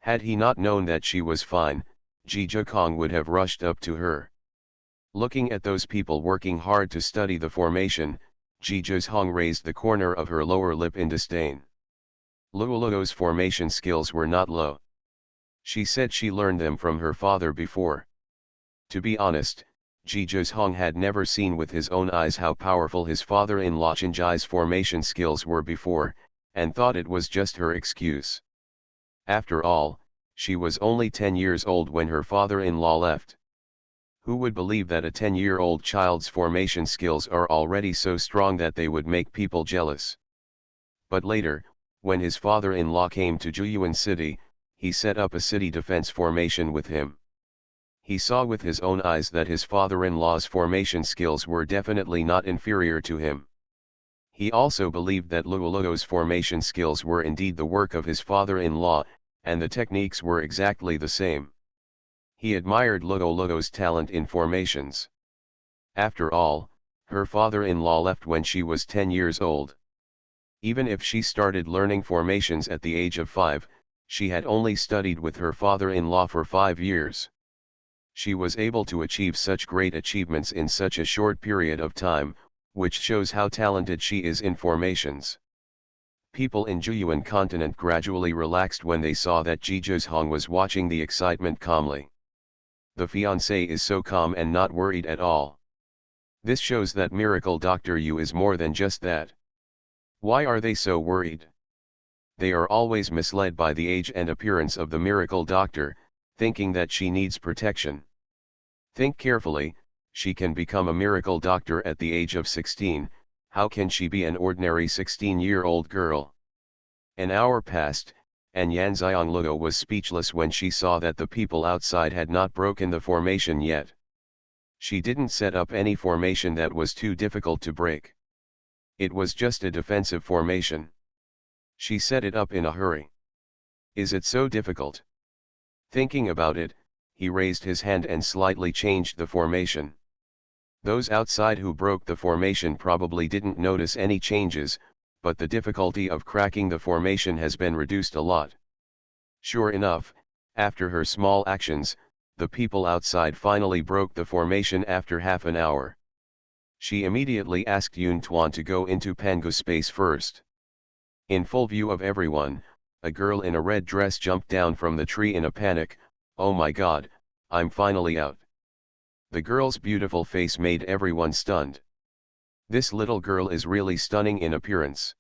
Had he not known that she was fine, Xuanhuan would have rushed up to her. Looking at those people working hard to study the formation, Xuanhuan raised the corner of her lower lip in disdain. Luoluo's formation skills were not low. She said she learned them from her father before. To be honest, Xuanhuan had never seen with his own eyes how powerful his father-in-law Xianxia's formation skills were before, and thought it was just her excuse. After all, she was only 10 years old when her father-in-law left. Who would believe that a 10-year-old child's formation skills are already so strong that they would make people jealous? But later, when his father-in-law came to Xuanhuan city, he set up a city defense formation with him. He saw with his own eyes that his father-in-law's formation skills were definitely not inferior to him. He also believed that Luoluo's formation skills were indeed the work of his father-in-law, and the techniques were exactly the same. He admired Luoluo's talent in formations. After all, her father-in-law left when she was 10 years old. Even if she started learning formations at the age of 5, she had only studied with her father-in-law for 5 years. She was able to achieve such great achievements in such a short period of time, which shows how talented she is in formations. People in Xuanhuan continent gradually relaxed when they saw that Xuanhuan was watching the excitement calmly. The fiancé is so calm and not worried at all. This shows that Miracle Dr. Yu is more than just that. Why are they so worried? They are always misled by the age and appearance of the miracle doctor, thinking that she needs protection. Think carefully, she can become a miracle doctor at the age of 16, how can she be an ordinary 16-year-old girl? An hour passed, and Xianxia was speechless when she saw that the people outside had not broken the formation yet. She didn't set up any formation that was too difficult to break. It was just a defensive formation. She set it up in a hurry. Is it so difficult? Thinking about it, he raised his hand and slightly changed the formation. Those outside who broke the formation probably didn't notice any changes, but the difficulty of cracking the formation has been reduced a lot. Sure enough, after her small actions, the people outside finally broke the formation after half an hour. She immediately asked Yuntuan to go into Pangu space first. In full view of everyone, a girl in a red dress jumped down from the tree in a panic. "Oh my God, I'm finally out." The girl's beautiful face made everyone stunned. This little girl is really stunning in appearance.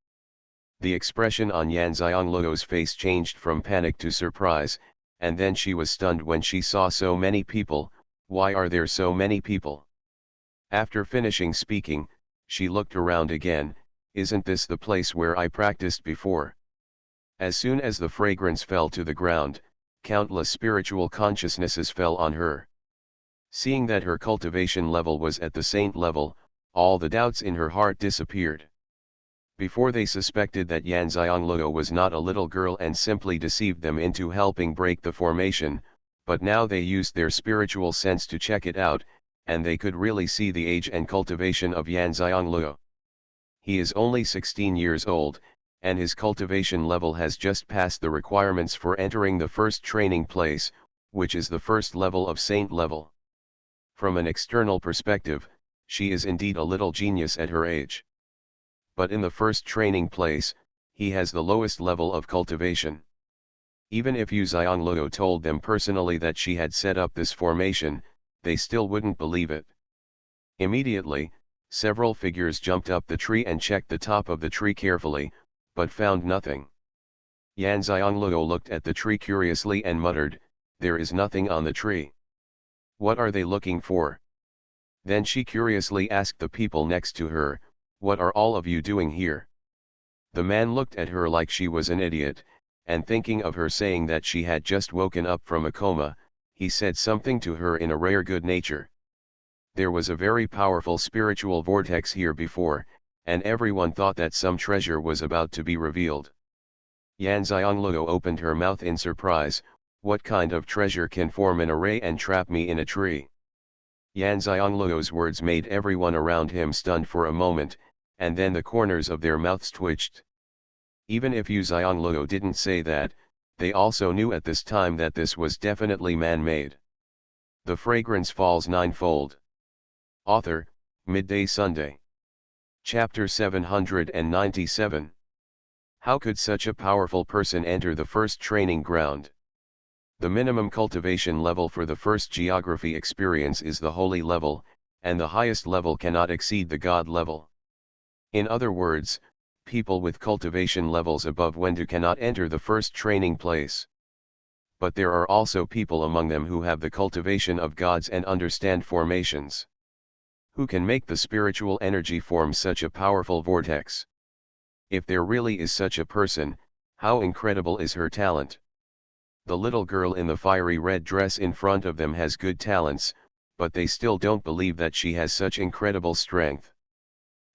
The expression on Xianxia's face changed from panic to surprise, and then she was stunned when she saw so many people. Why are there so many people? After finishing speaking, she looked around again. Isn't this the place where I practiced before? As soon as the fragrance fell to the ground, countless spiritual consciousnesses fell on her. Seeing that her cultivation level was at the saint level, all the doubts in her heart disappeared. Before they suspected that Yan Xiangluo was not a little girl and simply deceived them into helping break the formation, but now they used their spiritual sense to check it out, and they could really see the age and cultivation of Yan Xiangluo. He is only 16 years old, and his cultivation level has just passed the requirements for entering the first training place, which is the first level of saint level. From an external perspective, she is indeed a little genius at her age. But in the first training place, he has the lowest level of cultivation. Even if Yu Xiangluo told them personally that she had set up this formation, they still wouldn't believe it. Immediately, several figures jumped up the tree and checked the top of the tree carefully, but found nothing. Yan Xiangluo looked at the tree curiously and muttered, "There is nothing on the tree. What are they looking for?" Then she curiously asked the people next to her, "What are all of you doing here?" The man looked at her like she was an idiot, and thinking of her saying that she had just woken up from a coma, he said something to her in a rare good nature. There was a very powerful spiritual vortex here before, and everyone thought that some treasure was about to be revealed. Yan Xiangluo opened her mouth in surprise. What kind of treasure can form an array and trap me in a tree? Yan Xiangluo's words made everyone around him stunned for a moment, and then the corners of their mouths twitched. Even if Yu Xiangluo didn't say that, they also knew at this time that this was definitely man-made. The Fragrance Falls Ninefold. Author, Midday Sunday. Chapter 797. How could such a powerful person enter the first training ground? The minimum cultivation level for the first geography experience is the holy level, and the highest level cannot exceed the god level. In other words, people with cultivation levels above Wendu cannot enter the first training place. But there are also people among them who have the cultivation of gods and understand formations. Who can make the spiritual energy form such a powerful vortex? If there really is such a person, how incredible is her talent? The little girl in the fiery red dress in front of them has good talents, but they still don't believe that she has such incredible strength.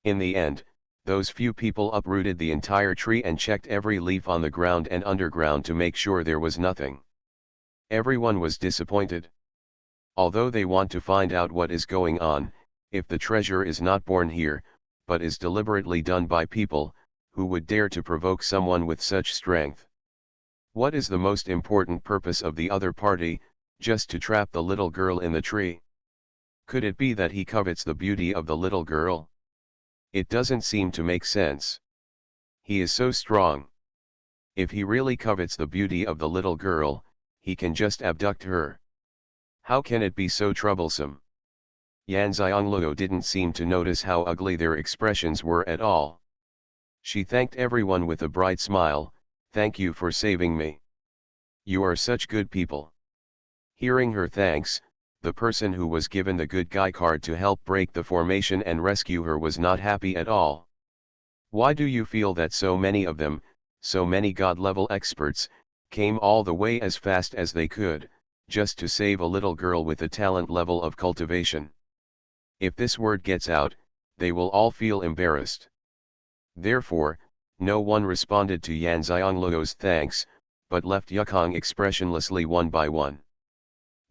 In the end, those few people uprooted the entire tree and checked every leaf on the ground and underground to make sure there was nothing. Everyone was disappointed. Although they want to find out what is going on, if the treasure is not born here, but is deliberately done by people, who would dare to provoke someone with such strength? What is the most important purpose of the other party, just to trap the little girl in the tree? Could it be that he covets the beauty of the little girl? It doesn't seem to make sense. He is so strong. If he really covets the beauty of the little girl, he can just abduct her. How can it be so troublesome? Yan Xiangluo didn't seem to notice how ugly their expressions were at all. She thanked everyone with a bright smile, "Thank you for saving me. You are such good people." Hearing her thanks, the person who was given the good guy card to help break the formation and rescue her was not happy at all. Why do you feel that so many of them, so many god-level experts, came all the way as fast as they could, just to save a little girl with a talent level of cultivation? If this word gets out, they will all feel embarrassed. Therefore, no one responded to Yan Xiangluo's thanks, but left Yukong expressionlessly one by one.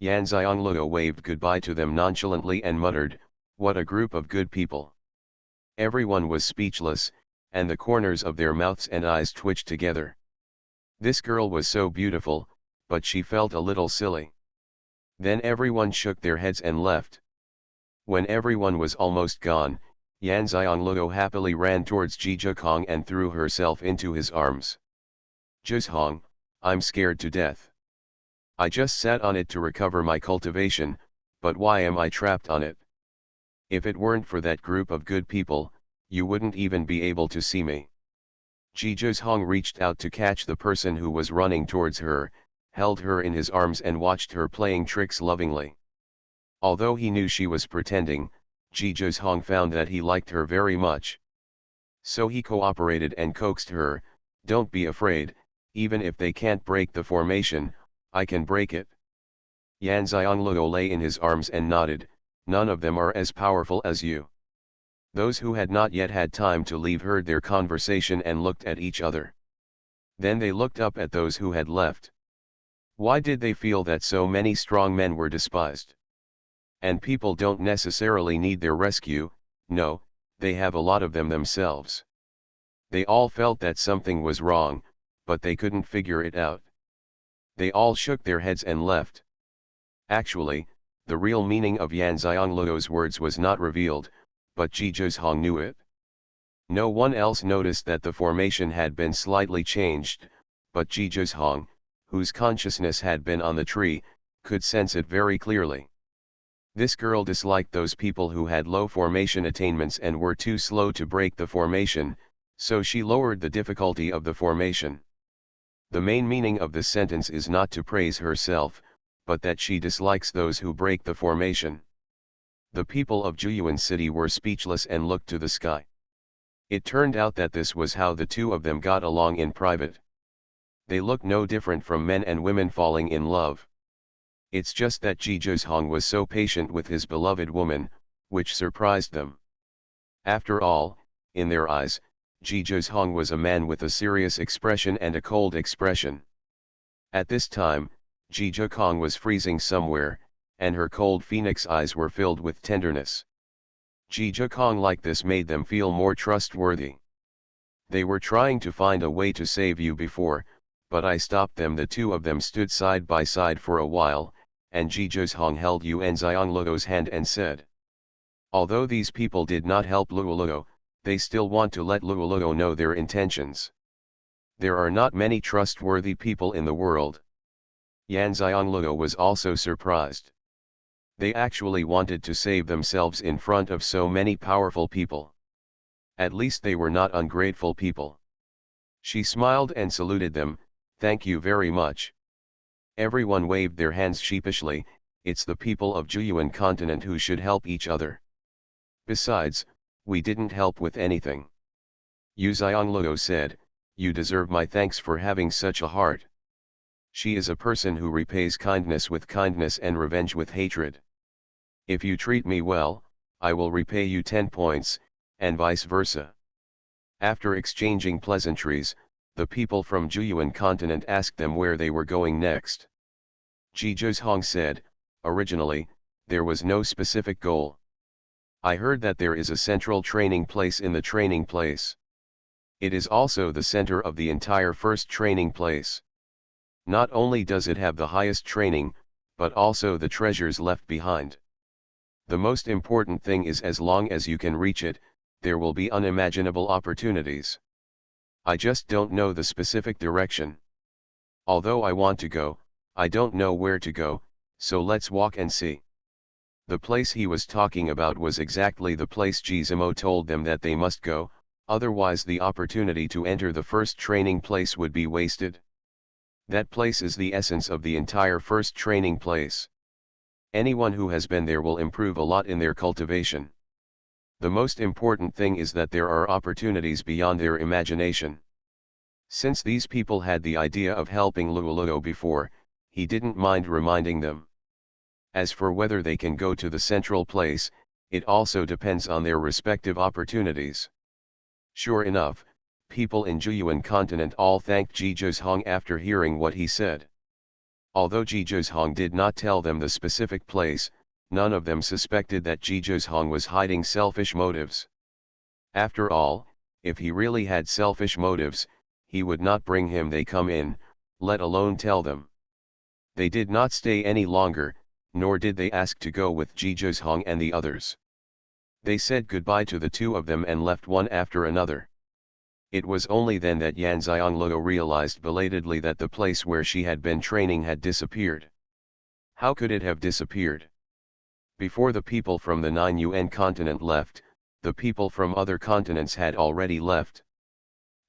Yan Xiangluo waved goodbye to them nonchalantly and muttered, "What a group of good people." Everyone was speechless, and the corners of their mouths and eyes twitched together. This girl was so beautiful, but she felt a little silly. Then everyone shook their heads and left. When everyone was almost gone, Yan Xiangluo happily ran towards Jizhong and threw herself into his arms. "Jizhong, I'm scared to death. I just sat on it to recover my cultivation, but why am I trapped on it? If it weren't for that group of good people, you wouldn't even be able to see me." Jizhong reached out to catch the person who was running towards her, held her in his arms and watched her playing tricks lovingly. Although he knew she was pretending, Jizhong found that he liked her very much. So he cooperated and coaxed her, "Don't be afraid, even if they can't break the formation, I can break it." Yan Xiangluo lay in his arms and nodded, "None of them are as powerful as you." Those who had not yet had time to leave heard their conversation and looked at each other. Then they looked up at those who had left. Why did they feel that so many strong men were despised? And people don't necessarily need their rescue, no, they have a lot of them themselves. They all felt that something was wrong, but they couldn't figure it out. They all shook their heads and left. Actually, the real meaning of Yan Xiangluo's words was not revealed, but Ji Zhizhong knew it. No one else noticed that the formation had been slightly changed, but Ji Zhizhong, whose consciousness had been on the tree, could sense it very clearly. This girl disliked those people who had low formation attainments and were too slow to break the formation, so she lowered the difficulty of the formation. The main meaning of this sentence is not to praise herself, but that she dislikes those who break the formation. The people of Jueyuan City were speechless and looked to the sky. It turned out that this was how the two of them got along in private. They looked no different from men and women falling in love. It's just that Ji Zhizhong was so patient with his beloved woman, which surprised them. After all, in their eyes, Ji Zhizhong was a man with a serious expression and a cold expression. At this time, Ji Zhizhong was freezing somewhere, and her cold phoenix eyes were filled with tenderness. Ji Zhizhong like this made them feel more trustworthy. They were trying to find a way to save you before, but I stopped them. The two of them stood side by side for a while, and Ji Zhizhong held Yuan Xiangluo's hand and said, "Although these people did not help Luoluo, they still want to let Luoluo know their intentions. There are not many trustworthy people in the world." Yan Xiangluo was also surprised. They actually wanted to save themselves in front of so many powerful people. At least they were not ungrateful people. She smiled and saluted them, "Thank you very much." Everyone waved their hands sheepishly. It's the people of Jueyuan continent who should help each other. Besides, we didn't help with anything. Yu Xiangluo said, "You deserve my thanks for having such a heart." She is a person who repays kindness with kindness and revenge with hatred. If you treat me well, I will repay you 10 points, and vice versa. After exchanging pleasantries, the people from Jueyuan continent asked them where they were going next. Ji Zhizhong said, "Originally, there was no specific goal. I heard that there is a central training place in the training place. It is also the center of the entire first training place. Not only does it have the highest training, but also the treasures left behind. The most important thing is as long as you can reach it, there will be unimaginable opportunities. I just don't know the specific direction. Although I want to go, I don't know where to go, so let's walk and see." The place he was talking about was exactly the place Gizmo told them that they must go, otherwise the opportunity to enter the first training place would be wasted. That place is the essence of the entire first training place. Anyone who has been there will improve a lot in their cultivation. The most important thing is that there are opportunities beyond their imagination. Since these people had the idea of helping Luoluo before, he didn't mind reminding them. As for whether they can go to the central place, it also depends on their respective opportunities. Sure enough, people in Jueyuan continent all thanked Ji Zhizhong after hearing what he said. Although Ji Zhizhong did not tell them the specific place, none of them suspected that Ji Zhizhong was hiding selfish motives. After all, if he really had selfish motives, he would not bring him they come in, let alone tell them. They did not stay any longer, nor did they ask to go with Ji Zhizhong and the others. They said goodbye to the two of them and left one after another. It was only then that Yan Xiangluo realized belatedly that the place where she had been training had disappeared. How could it have disappeared? Before the people from the 9UN continent left, the people from other continents had already left.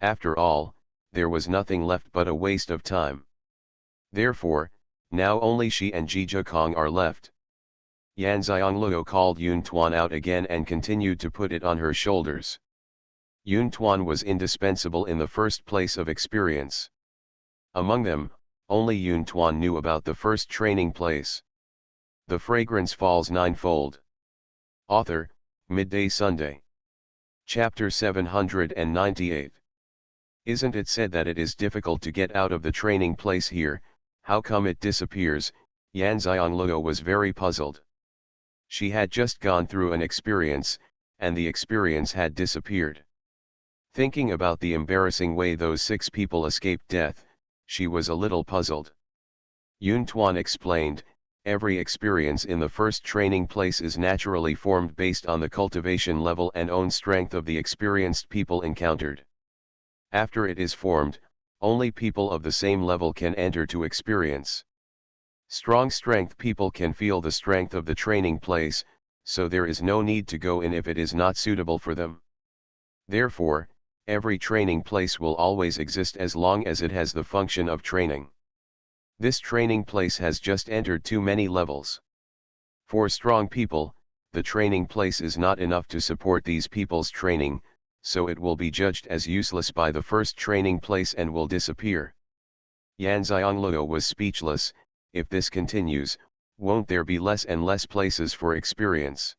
After all, there was nothing left but a waste of time. Therefore, now only she and Ji Zhizhong are left. Yan Xiangluo called Yun Tuan out again and continued to put it on her shoulders. Yun Tuan was indispensable in the first place of experience. Among them, only Yun Tuan knew about the first training place. The Fragrance Falls Ninefold. Author, Midday Sunday. Chapter 798. Isn't it said that it is difficult to get out of the training place here? How come it disappears? Xianxia was very puzzled. She had just gone through an experience, and the experience had disappeared. Thinking about the embarrassing way those 6 people escaped death, she was a little puzzled. Xuanhuan explained, every experience in the first training place is naturally formed based on the cultivation level and own strength of the experienced people encountered. After it is formed, only people of the same level can enter to experience. Strong strength people can feel the strength of the training place, so there is no need to go in if it is not suitable for them. Therefore, every training place will always exist as long as it has the function of training. This training place has just entered too many levels. For strong people, the training place is not enough to support these people's training, so it will be judged as useless by the first training place and will disappear. Xianxia was speechless. If this continues, won't there be less and less places for experience?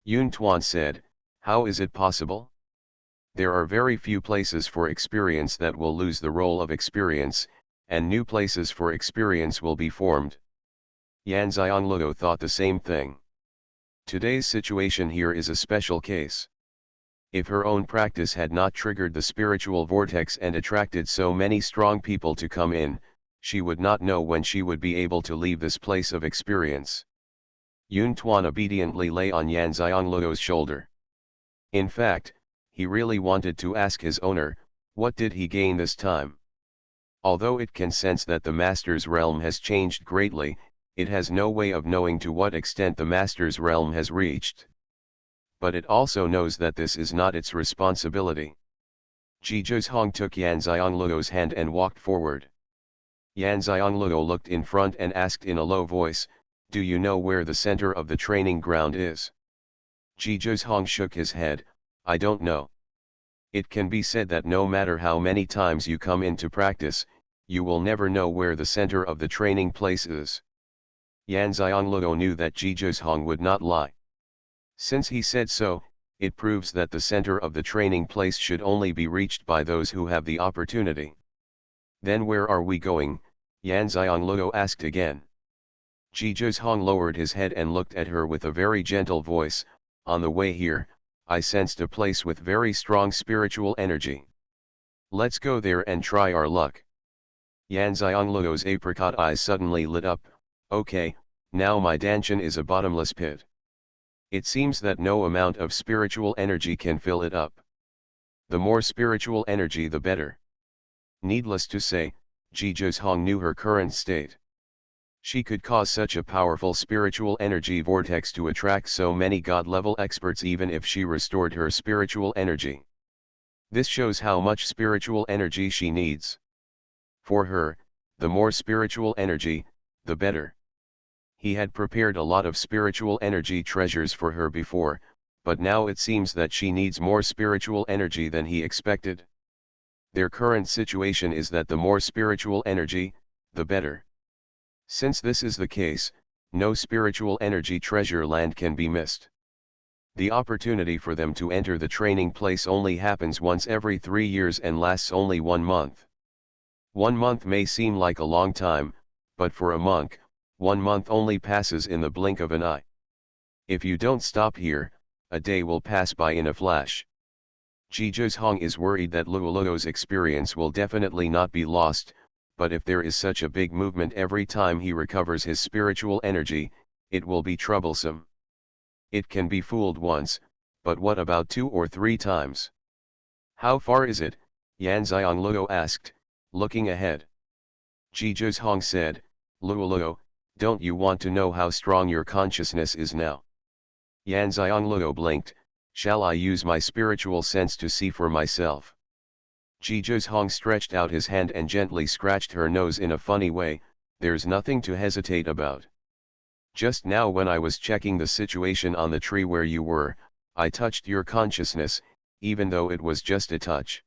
Xuanhuan said, how is it possible? There are very few places for experience that will lose the role of experience, and new places for experience will be formed. Xianxia thought the same thing. Today's situation here is a special case. If her own practice had not triggered the spiritual vortex and attracted so many strong people to come in, she would not know when she would be able to leave this place of experience. Xuanhuan obediently lay on Xianxia's shoulder. In fact, he really wanted to ask his owner, what did he gain this time? Although it can sense that the master's realm has changed greatly, it has no way of knowing to what extent the master's realm has reached. But it also knows that this is not its responsibility. Xuanhuan took Xianxia's hand and walked forward. Xianxia looked in front and asked in a low voice, do you know where the center of the training ground is? Xuanhuan shook his head, I don't know. It can be said that no matter how many times you come into practice, you will never know where the center of the training place is. Xianxia knew that Xuanhuan would not lie. Since he said so, it proves that the center of the training place should only be reached by those who have the opportunity. Then where are we going? Xianxia asked again. Xuanhuan lowered his head and looked at her with a very gentle voice, on the way here, I sensed a place with very strong spiritual energy. Let's go there and try our luck. Xianxia's apricot eyes suddenly lit up, okay, now my dungeon is a bottomless pit. It seems that no amount of spiritual energy can fill it up. The more spiritual energy the better. Needless to say, Xuanhuan knew her current state. She could cause such a powerful spiritual energy vortex to attract so many god-level experts even if she restored her spiritual energy. This shows how much spiritual energy she needs. For her, the more spiritual energy, the better. He had prepared a lot of spiritual energy treasures for her before, but now it seems that she needs more spiritual energy than he expected. Their current situation is that the more spiritual energy, the better. Since this is the case, no spiritual energy treasure land can be missed. The opportunity for them to enter the training place only happens once every 3 years and lasts only 1 month. 1 month may seem like a long time, but for a monk, 1 month only passes in the blink of an eye. If you don't stop here, a day will pass by in a flash. Xuanhuan is worried that Luoluo's experience will definitely not be lost, but if there is such a big movement every time he recovers his spiritual energy, it will be troublesome. It can be fooled once, but what about 2 or 3 times? How far is it? Xianxia asked, looking ahead. Xuanhuan said, Luoluo, don't you want to know how strong your consciousness is now? Xianxia blinked, shall I use my spiritual sense to see for myself? Xuanhuan stretched out his hand and gently scratched her nose in a funny way, there's nothing to hesitate about. Just now when I was checking the situation on the tree where you were, I touched your consciousness, even though it was just a touch.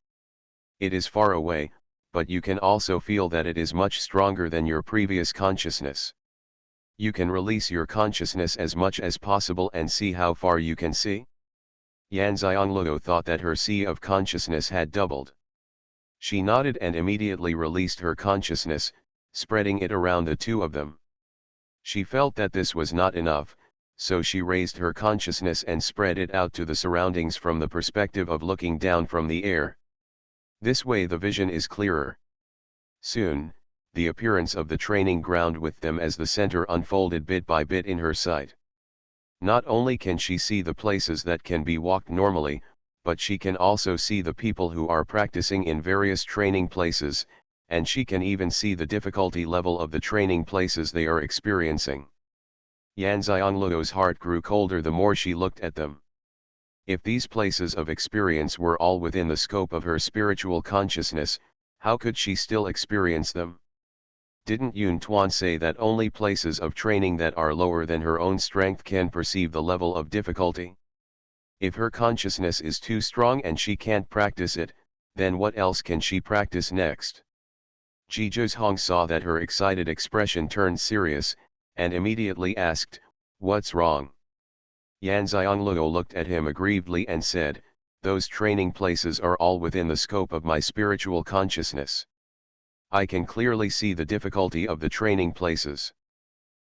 It is far away, but you can also feel that it is much stronger than your previous consciousness. You can release your consciousness as much as possible and see how far you can see. Yan Xiangluo thought that her sea of consciousness had doubled. She nodded and immediately released her consciousness, spreading it around the two of them. She felt that this was not enough, so she raised her consciousness and spread it out to the surroundings from the perspective of looking down from the air. This way the vision is clearer. Soon, the appearance of the training ground with them as the center unfolded bit by bit in her sight. Not only can she see the places that can be walked normally, but she can also see the people who are practicing in various training places, and she can even see the difficulty level of the training places they are experiencing. Yan Xiangluo's heart grew colder the more she looked at them. If these places of experience were all within the scope of her spiritual consciousness, how could she still experience them? Didn't Yun Tuan say that only places of training that are lower than her own strength can perceive the level of difficulty? If her consciousness is too strong and she can't practice it, then what else can she practice next? Ji Zhong saw that her excited expression turned serious, and immediately asked, "What's wrong?" Yan Xiangluo looked at him aggrievedly and said, "Those training places are all within the scope of my spiritual consciousness. I can clearly see the difficulty of the training places.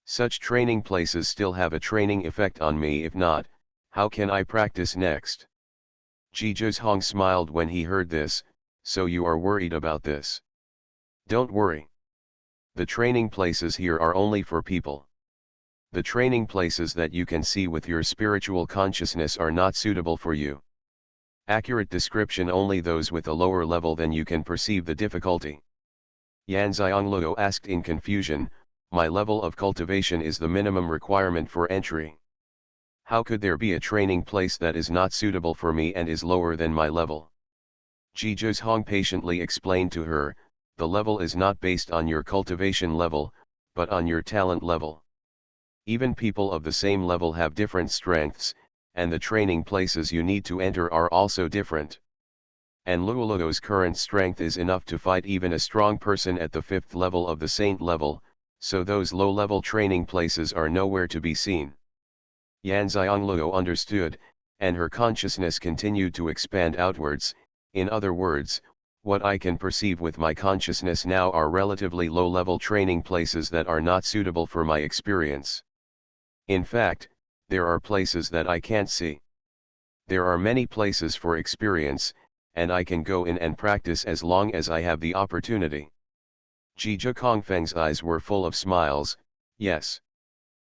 Such training places still have a training effect on me. If not, how can I practice next?" Ji Zhong smiled when he heard this. "So you are worried about this? Don't worry. The training places here are only for people. The training places that you can see with your spiritual consciousness are not suitable for you. Accurate description: only those with a lower level than you can perceive the difficulty." Yan Xiangluo asked in confusion, "My level of cultivation is the minimum requirement for entry. How could there be a training place that is not suitable for me and is lower than my level?" Ji Zhong patiently explained to her, "The level is not based on your cultivation level, but on your talent level. Even people of the same level have different strengths, and the training places you need to enter are also different. And Luoluo's current strength is enough to fight even a strong person at the 5th level of the saint level, so those low-level training places are nowhere to be seen." Yan Xiangluo understood, and her consciousness continued to expand outwards. In other words, what I can perceive with my consciousness now are relatively low-level training places that are not suitable for my experience. In fact, there are places that I can't see. There are many places for experience, and I can go in and practice as long as I have the opportunity." Ji Zhongfeng's eyes were full of smiles. "Yes."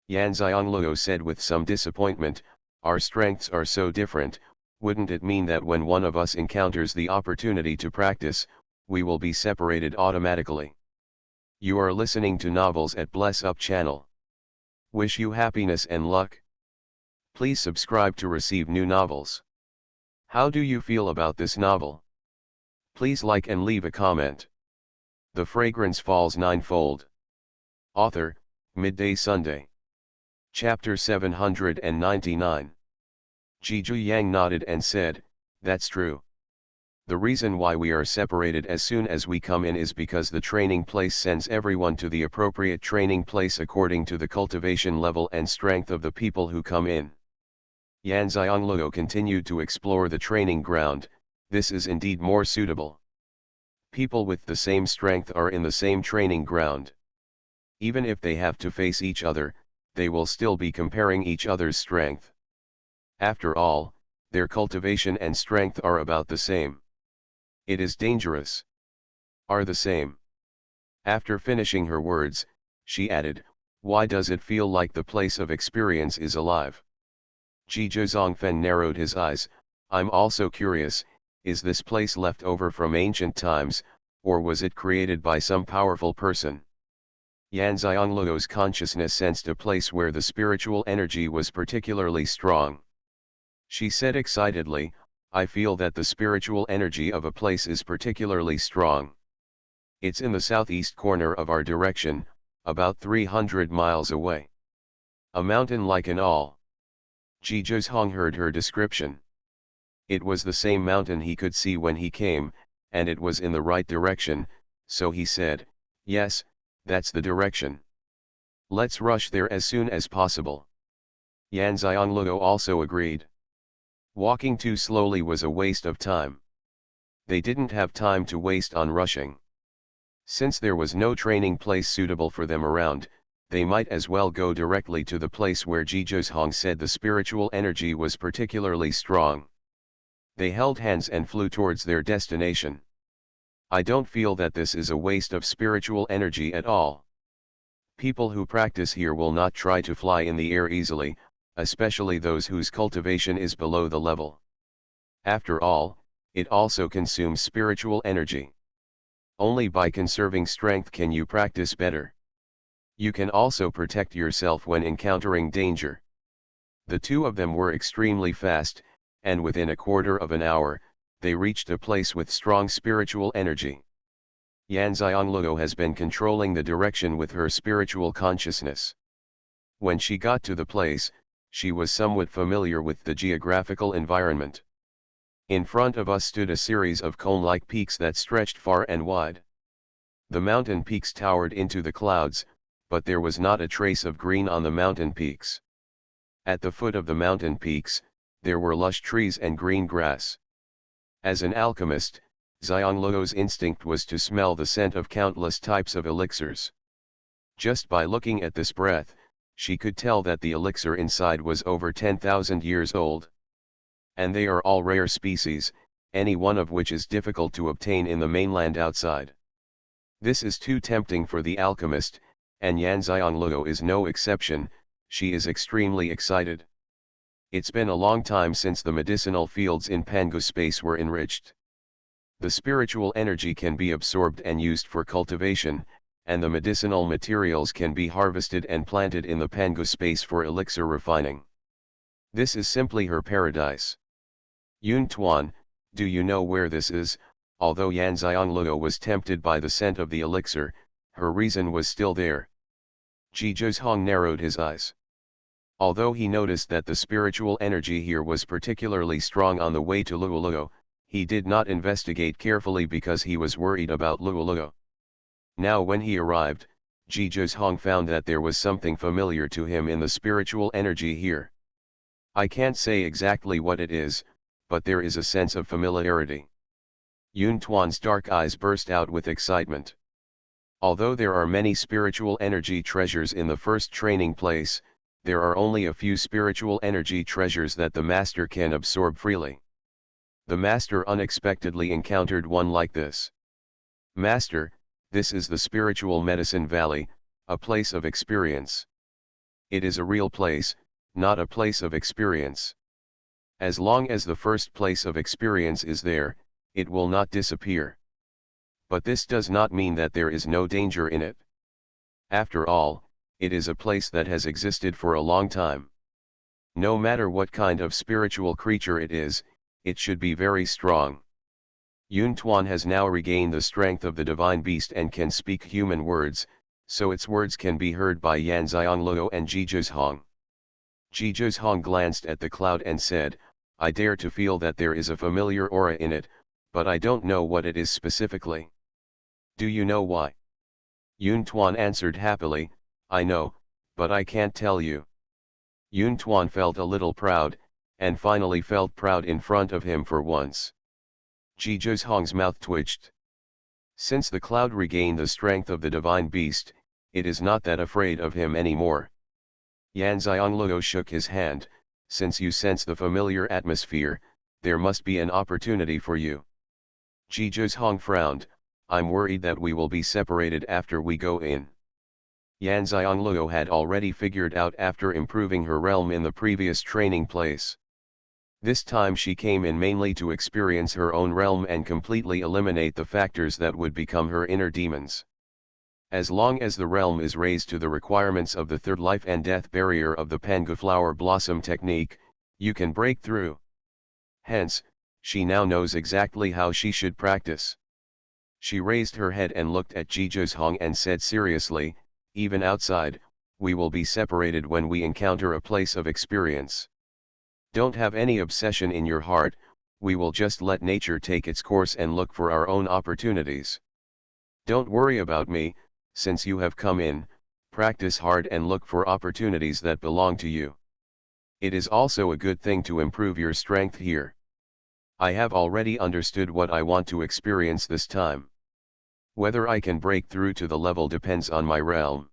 Yan Xiangluo said with some disappointment, "Our strengths are so different. Wouldn't it mean that when one of us encounters the opportunity to practice, we will be separated automatically?" You are listening to Novels at Bless Up channel. Wish you happiness and luck. Please subscribe to receive new novels. How do you feel about this novel? Please like and leave a comment. The Fragrance Falls Ninefold. Author, Midday Sunday. Chapter 799. Ji Yang nodded and said, "That's true. The reason why we are separated as soon as we come in is because the training place sends everyone to the appropriate training place according to the cultivation level and strength of the people who come in." Yan Xiangluo continued to explore the training ground. "This is indeed more suitable. People with the same strength are in the same training ground. Even if they have to face each other, they will still be comparing each other's strength. After all, their cultivation and strength are about the same. It is dangerous. Are the same." After finishing her words, she added, "Why does it feel like the place of experience is alive?" Ji Zhongfen narrowed his eyes. "I'm also curious, is this place left over from ancient times, or was it created by some powerful person?" Yan Xiangluo's consciousness sensed a place where the spiritual energy was particularly strong. She said excitedly, "I feel that the spiritual energy of a place is particularly strong. It's in the southeast corner of our direction, about 300 miles away. A mountain like an awl." Ji Zhong heard her description. It was the same mountain he could see when he came, and it was in the right direction, so he said, "Yes, that's the direction. Let's rush there as soon as possible." Yan Xiangluo also agreed. Walking too slowly was a waste of time. They didn't have time to waste on rushing. Since there was no training place suitable for them around, they might as well go directly to the place where Xuanhuan said the spiritual energy was particularly strong. They held hands and flew towards their destination. I don't feel that this is a waste of spiritual energy at all. People who practice here will not try to fly in the air easily, especially those whose cultivation is below the level. After all, it also consumes spiritual energy. Only by conserving strength can you practice better. You can also protect yourself when encountering danger. The two of them were extremely fast, and within a quarter of an hour, they reached a place with strong spiritual energy. Xianxia has been controlling the direction with her spiritual consciousness. When she got to the place, she was somewhat familiar with the geographical environment. In front of us stood a series of cone-like peaks that stretched far and wide. The mountain peaks towered into the clouds, but there was not a trace of green on the mountain peaks. At the foot of the mountain peaks, there were lush trees and green grass. As an alchemist, Xianxia's instinct was to smell the scent of countless types of elixirs. Just by looking at this breath, she could tell that the elixir inside was over 10,000 years old. And they are all rare species, any one of which is difficult to obtain in the mainland outside. This is too tempting for the alchemist, and Xianxia is no exception. She is extremely excited. It's been a long time since the medicinal fields in Pangu space were enriched. The spiritual energy can be absorbed and used for cultivation, and the medicinal materials can be harvested and planted in the Pangu space for elixir refining. This is simply her paradise. Xuanhuan, do you know where this is? Although Xianxia was tempted by the scent of the elixir, her reason was still there. Xuanhuan narrowed his eyes. Although he noticed that the spiritual energy here was particularly strong on the way to Luoluo, he did not investigate carefully because he was worried about Luoluo. Now when he arrived, Xuanhuan found that there was something familiar to him in the spiritual energy here. I can't say exactly what it is, but there is a sense of familiarity. Xuanhuan's dark eyes burst out with excitement. Although there are many spiritual energy treasures in the first training place, there are only a few spiritual energy treasures that the master can absorb freely. The master unexpectedly encountered one like this. Master, this is the spiritual medicine valley, a place of experience. It is a real place, not a place of experience. As long as the first place of experience is there, it will not disappear. But this does not mean that there is no danger in it. After all, it is a place that has existed for a long time. No matter what kind of spiritual creature it is, it should be very strong. Xuanhuan has now regained the strength of the divine beast and can speak human words, so its words can be heard by Xianxia and Xuanhuan. Xuanhuan glanced at the cloud and said, I dare to feel that there is a familiar aura in it, but I don't know what it is specifically. Do you know why? Xuanhuan answered happily, I know, but I can't tell you. Xuanhuan felt a little proud, and finally felt proud in front of him for once. Xuanhuan's mouth twitched. Since the cloud regained the strength of the divine beast, it is not that afraid of him anymore. Xianxia shook his hand, since you sense the familiar atmosphere, there must be an opportunity for you. Xuanhuan frowned, I'm worried that we will be separated after we go in. Xianxia had already figured out after improving her realm in the previous training place. This time she came in mainly to experience her own realm and completely eliminate the factors that would become her inner demons. As long as the realm is raised to the requirements of the third life and death barrier of the Pangu flower blossom technique, you can break through. Hence, she now knows exactly how she should practice. She raised her head and looked at Xuanhuan and said seriously, even outside, we will be separated when we encounter a place of experience. Don't have any obsession in your heart, we will just let nature take its course and look for our own opportunities. Don't worry about me, since you have come in, practice hard and look for opportunities that belong to you. It is also a good thing to improve your strength here. I have already understood what I want to experience this time. Whether I can break through to the level depends on my realm.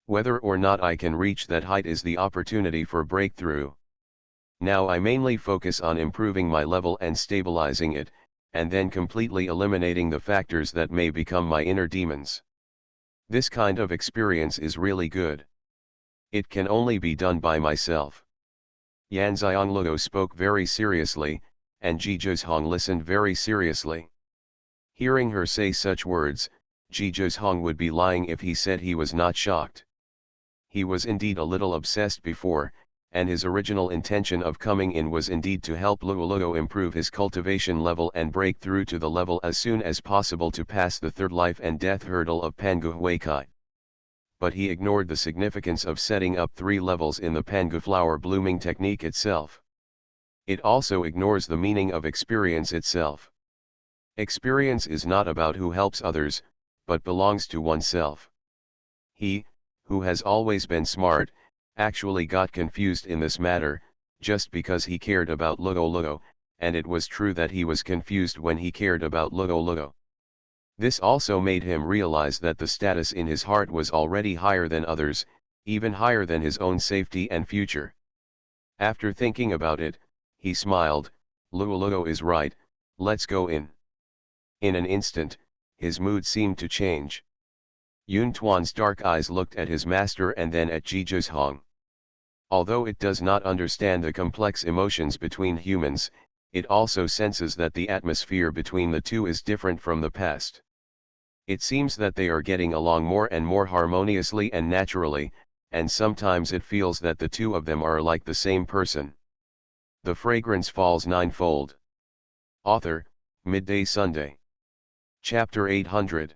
Whether or not I can reach that height is the opportunity for breakthrough. Now I mainly focus on improving my level and stabilizing it, and then completely eliminating the factors that may become my inner demons. This kind of experience is really good. It can only be done by myself. Yan Xianglego spoke very seriously, and Ji Zhozhong listened very seriously. Hearing her say such words, Ji Zhozhong would be lying if he said he was not shocked. He was indeed a little obsessed before, and his original intention of coming in was indeed to help Luoluo improve his cultivation level and break through to the level as soon as possible to pass the third life and death hurdle of Pangu Huikai. But he ignored the significance of setting up 3 levels in the Pangu flower blooming technique itself. It also ignores the meaning of experience itself. Experience is not about who helps others, but belongs to oneself. He, who has always been smart, actually got confused in this matter, just because he cared about Luoluo, and it was true that he was confused when he cared about Luoluo. This also made him realize that the status in his heart was already higher than others, even higher than his own safety and future. After thinking about it, he smiled. Luoluo is right, let's go in. In an instant, his mood seemed to change. Yun Tuan's dark eyes looked at his master and then at Ji Zhozhong. Although it does not understand the complex emotions between humans, it also senses that the atmosphere between the two is different from the past. It seems that they are getting along more and more harmoniously and naturally, and sometimes it feels that the two of them are like the same person. The Fragrance Falls Ninefold. Author, Midday Sunday. Chapter 800.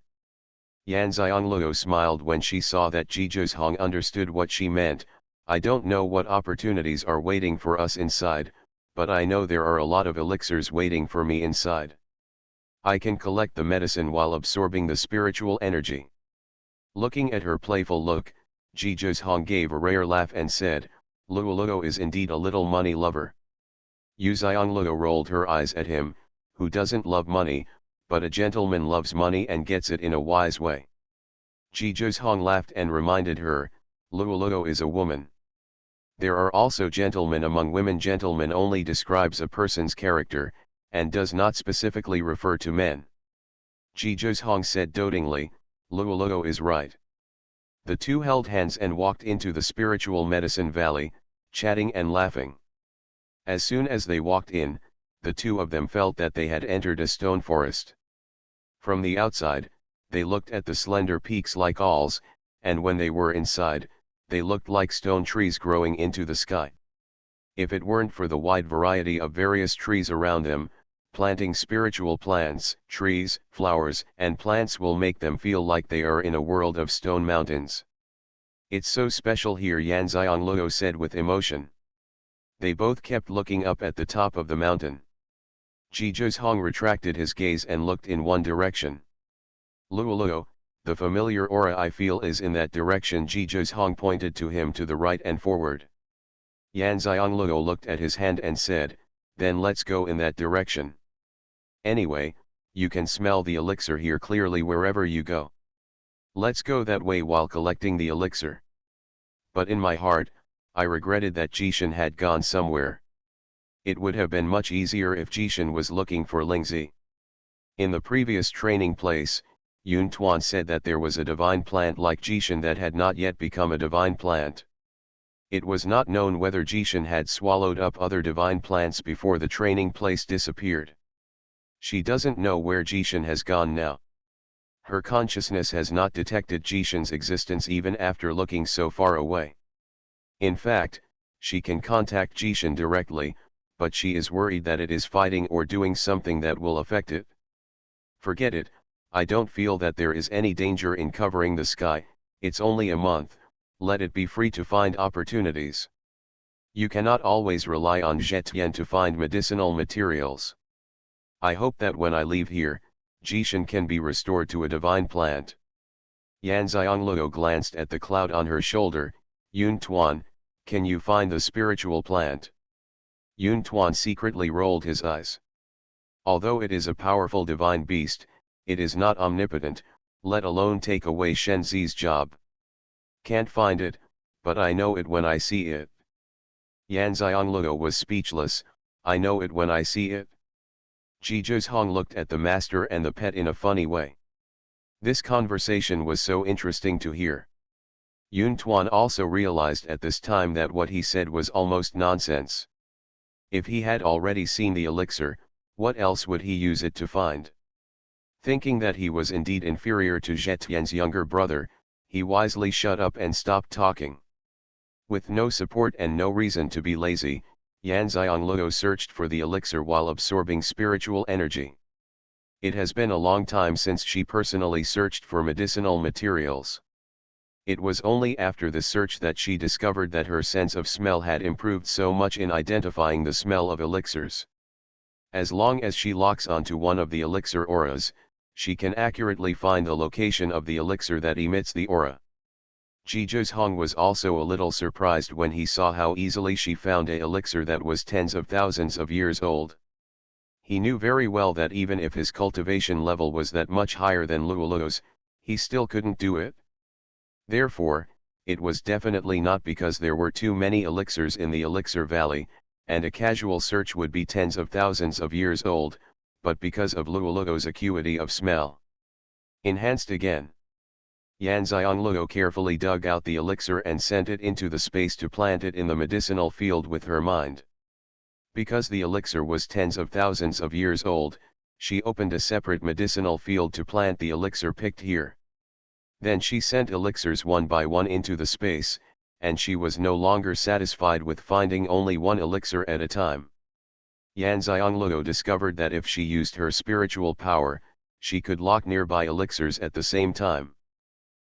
Yan Xiangleo smiled when she saw that Ji Zhozhong understood what she meant. I don't know what opportunities are waiting for us inside, but I know there are a lot of elixirs waiting for me inside. I can collect the medicine while absorbing the spiritual energy. Looking at her playful look, Ji Zhozhong gave a rare laugh and said, Luoluo is indeed a little money lover. Yu Xiangleo rolled her eyes at him, who doesn't love money, but a gentleman loves money and gets it in a wise way. Ji Zhozhong laughed and reminded her, Luoluo is a woman. There are also gentlemen among women. Gentleman only describes a person's character, and does not specifically refer to men. Ji Zhozhong said dotingly, Luoluo is right. The two held hands and walked into the spiritual medicine valley, chatting and laughing. As soon as they walked in, the two of them felt that they had entered a stone forest. From the outside, they looked at the slender peaks like owls, and when they were inside, they looked like stone trees growing into the sky. If it weren't for the wide variety of various trees around them, planting spiritual plants, trees, flowers, and plants will make them feel like they are in a world of stone mountains. It's so special here, Yan Xiangleo said with emotion. They both kept looking up at the top of the mountain. Ji Zhozhong retracted his gaze and looked in one direction. Luoluo, the familiar aura I feel is in that direction. Ji Zhozhong pointed to him to the right and forward. Yan Xiangleo looked at his hand and said, then let's go in that direction. Anyway, you can smell the elixir here clearly wherever you go. Let's go that way while collecting the elixir. But in my heart, I regretted that Jishan had gone somewhere. It would have been much easier if Jishan was looking for Lingzi. In the previous training place, Yun Tuan said that there was a divine plant like Jishan that had not yet become a divine plant. It was not known whether Jishan had swallowed up other divine plants before the training place disappeared. She doesn't know where Jishan has gone now. Her consciousness has not detected Jishan's existence even after looking so far away. In fact, she can contact Jishan directly, but she is worried that it is fighting or doing something that will affect it. Forget it, I don't feel that there is any danger in covering the sky. It's only a month, let it be free to find opportunities. You cannot always rely on Zetian to find medicinal materials. I hope that when I leave here, Jishan can be restored to a divine plant. Yan Xiangleo glanced at the cloud on her shoulder. Yun Tuan, Can you find the spiritual plant? Xuanhuan secretly rolled his eyes. Although it is a powerful divine beast, it is not omnipotent, let alone take away Shenzi's job. Can't find it, but I know it when I see it. Yan Xianglue was speechless. I know it when I see it. Ji Zhong looked at the master and the pet in a funny way. This conversation was so interesting to hear. Xuanhuan also realized at this time that what he said was almost nonsense. If he had already seen the elixir, what else would he use it to find? Thinking that he was indeed inferior to Zetian's younger brother, he wisely shut up and stopped talking. With no support and no reason to be lazy, Yan Xianglue searched for the elixir while absorbing spiritual energy. It has been a long time since she personally searched for medicinal materials. It was only after the search that she discovered that her sense of smell had improved so much in identifying the smell of elixirs. As long as she locks onto one of the elixir auras, she can accurately find the location of the elixir that emits the aura. Ji Zhong was also a little surprised when he saw how easily she found a elixir that was tens of thousands of years old. He knew very well that even if his cultivation level was that much higher than Luoluo's, he still couldn't do it. Therefore, it was definitely not because there were too many elixirs in the elixir valley, and a casual search would be tens of thousands of years old, but because of Luoluo's acuity of smell. Enhanced again. Yan Xianglue carefully dug out the elixir and sent it into the space to plant it in the medicinal field with her mind. Because the elixir was tens of thousands of years old, she opened a separate medicinal field to plant the elixir picked here. Then she sent elixirs one by one into the space, and she was no longer satisfied with finding only one elixir at a time. Yan Xianglue discovered that if she used her spiritual power, she could lock nearby elixirs at the same time.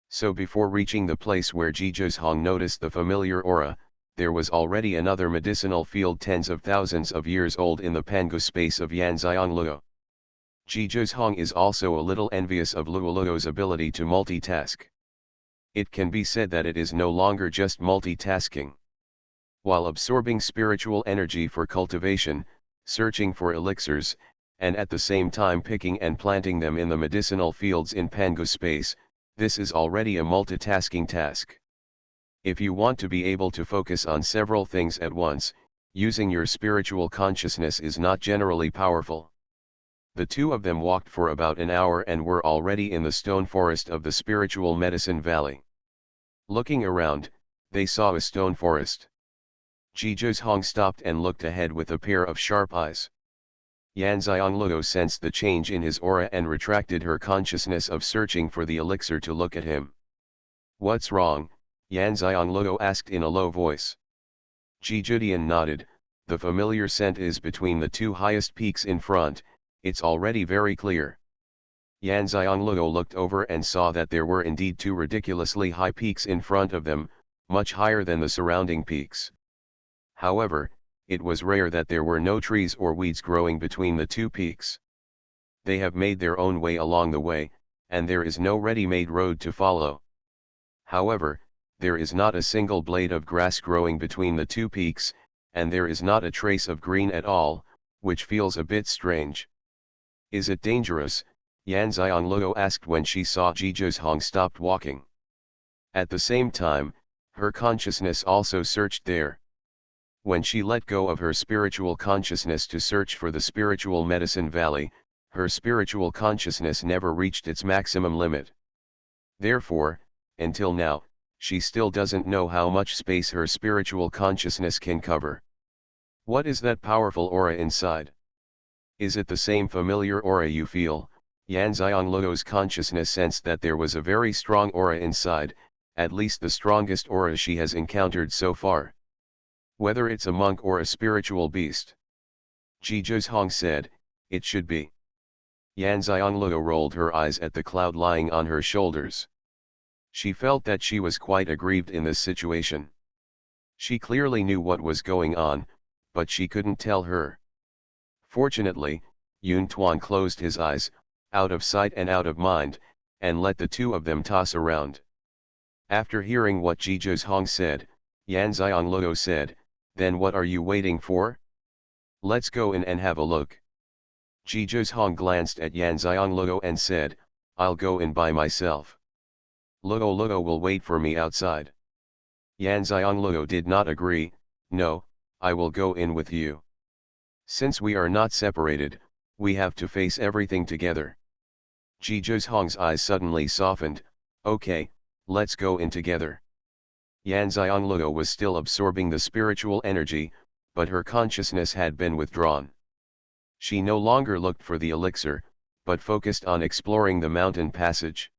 So before reaching the place where Ji Zhong noticed the familiar aura, there was already another medicinal field tens of thousands of years old in the Pangu space of Yan Xianglue. Ji Zhong is also a little envious of Luoluo's ability to multitask. It can be said that it is no longer just multitasking. While absorbing spiritual energy for cultivation, searching for elixirs, and at the same time picking and planting them in the medicinal fields in Pangu space, this is already a multitasking task. If you want to be able to focus on several things at once, using your spiritual consciousness is not generally powerful. The two of them walked for about an hour and were already in the stone forest of the spiritual medicine valley. Looking around, they saw a stone forest. Ji Zhong stopped and looked ahead with a pair of sharp eyes. Yan Xianglue sensed the change in his aura and retracted her consciousness of searching for the elixir to look at him. "What's wrong?" Yan Xianglue asked in a low voice. Ji Zhidian nodded. "The familiar scent is between the two highest peaks in front, it's already very clear." Yan Xianglue looked over and saw that there were indeed two ridiculously high peaks in front of them, much higher than the surrounding peaks. However, it was rare that there were no trees or weeds growing between the two peaks. They have made their own way along the way, and there is no ready-made road to follow. However, there is not a single blade of grass growing between the two peaks, and there is not a trace of green at all, which feels a bit strange. "Is it dangerous?" Yan Xianglue asked when she saw Ji Zhong stopped walking. At the same time, her consciousness also searched there. When she let go of her spiritual consciousness to search for the spiritual medicine valley, her spiritual consciousness never reached its maximum limit. Therefore, until now, she still doesn't know how much space her spiritual consciousness can cover. What is that powerful aura inside? Is it the same familiar aura you feel? Yan Xianglue's consciousness sensed that there was a very strong aura inside, at least the strongest aura she has encountered so far. Whether it's a monk or a spiritual beast. Ji Zhong said, "It should be." Yan Xianglue rolled her eyes at the cloud lying on her shoulders. She felt that she was quite aggrieved in this situation. She clearly knew what was going on, but she couldn't tell her. Fortunately, Xuanhuan closed his eyes, out of sight and out of mind, and let the two of them toss around. After hearing what Ji Zhong said, Yan Xianglou said, then what are you waiting for? Let's go in and have a look. Ji Zhong glanced at Yan Xianglou and said, I'll go in by myself. Luo will wait for me outside. Yan Xianglou did not agree, no, I will go in with you. Since we are not separated, we have to face everything together. Ji Zhong's eyes suddenly softened, okay, let's go in together. Yan Xianglou was still absorbing the spiritual energy, but her consciousness had been withdrawn. She no longer looked for the elixir, but focused on exploring the mountain passage.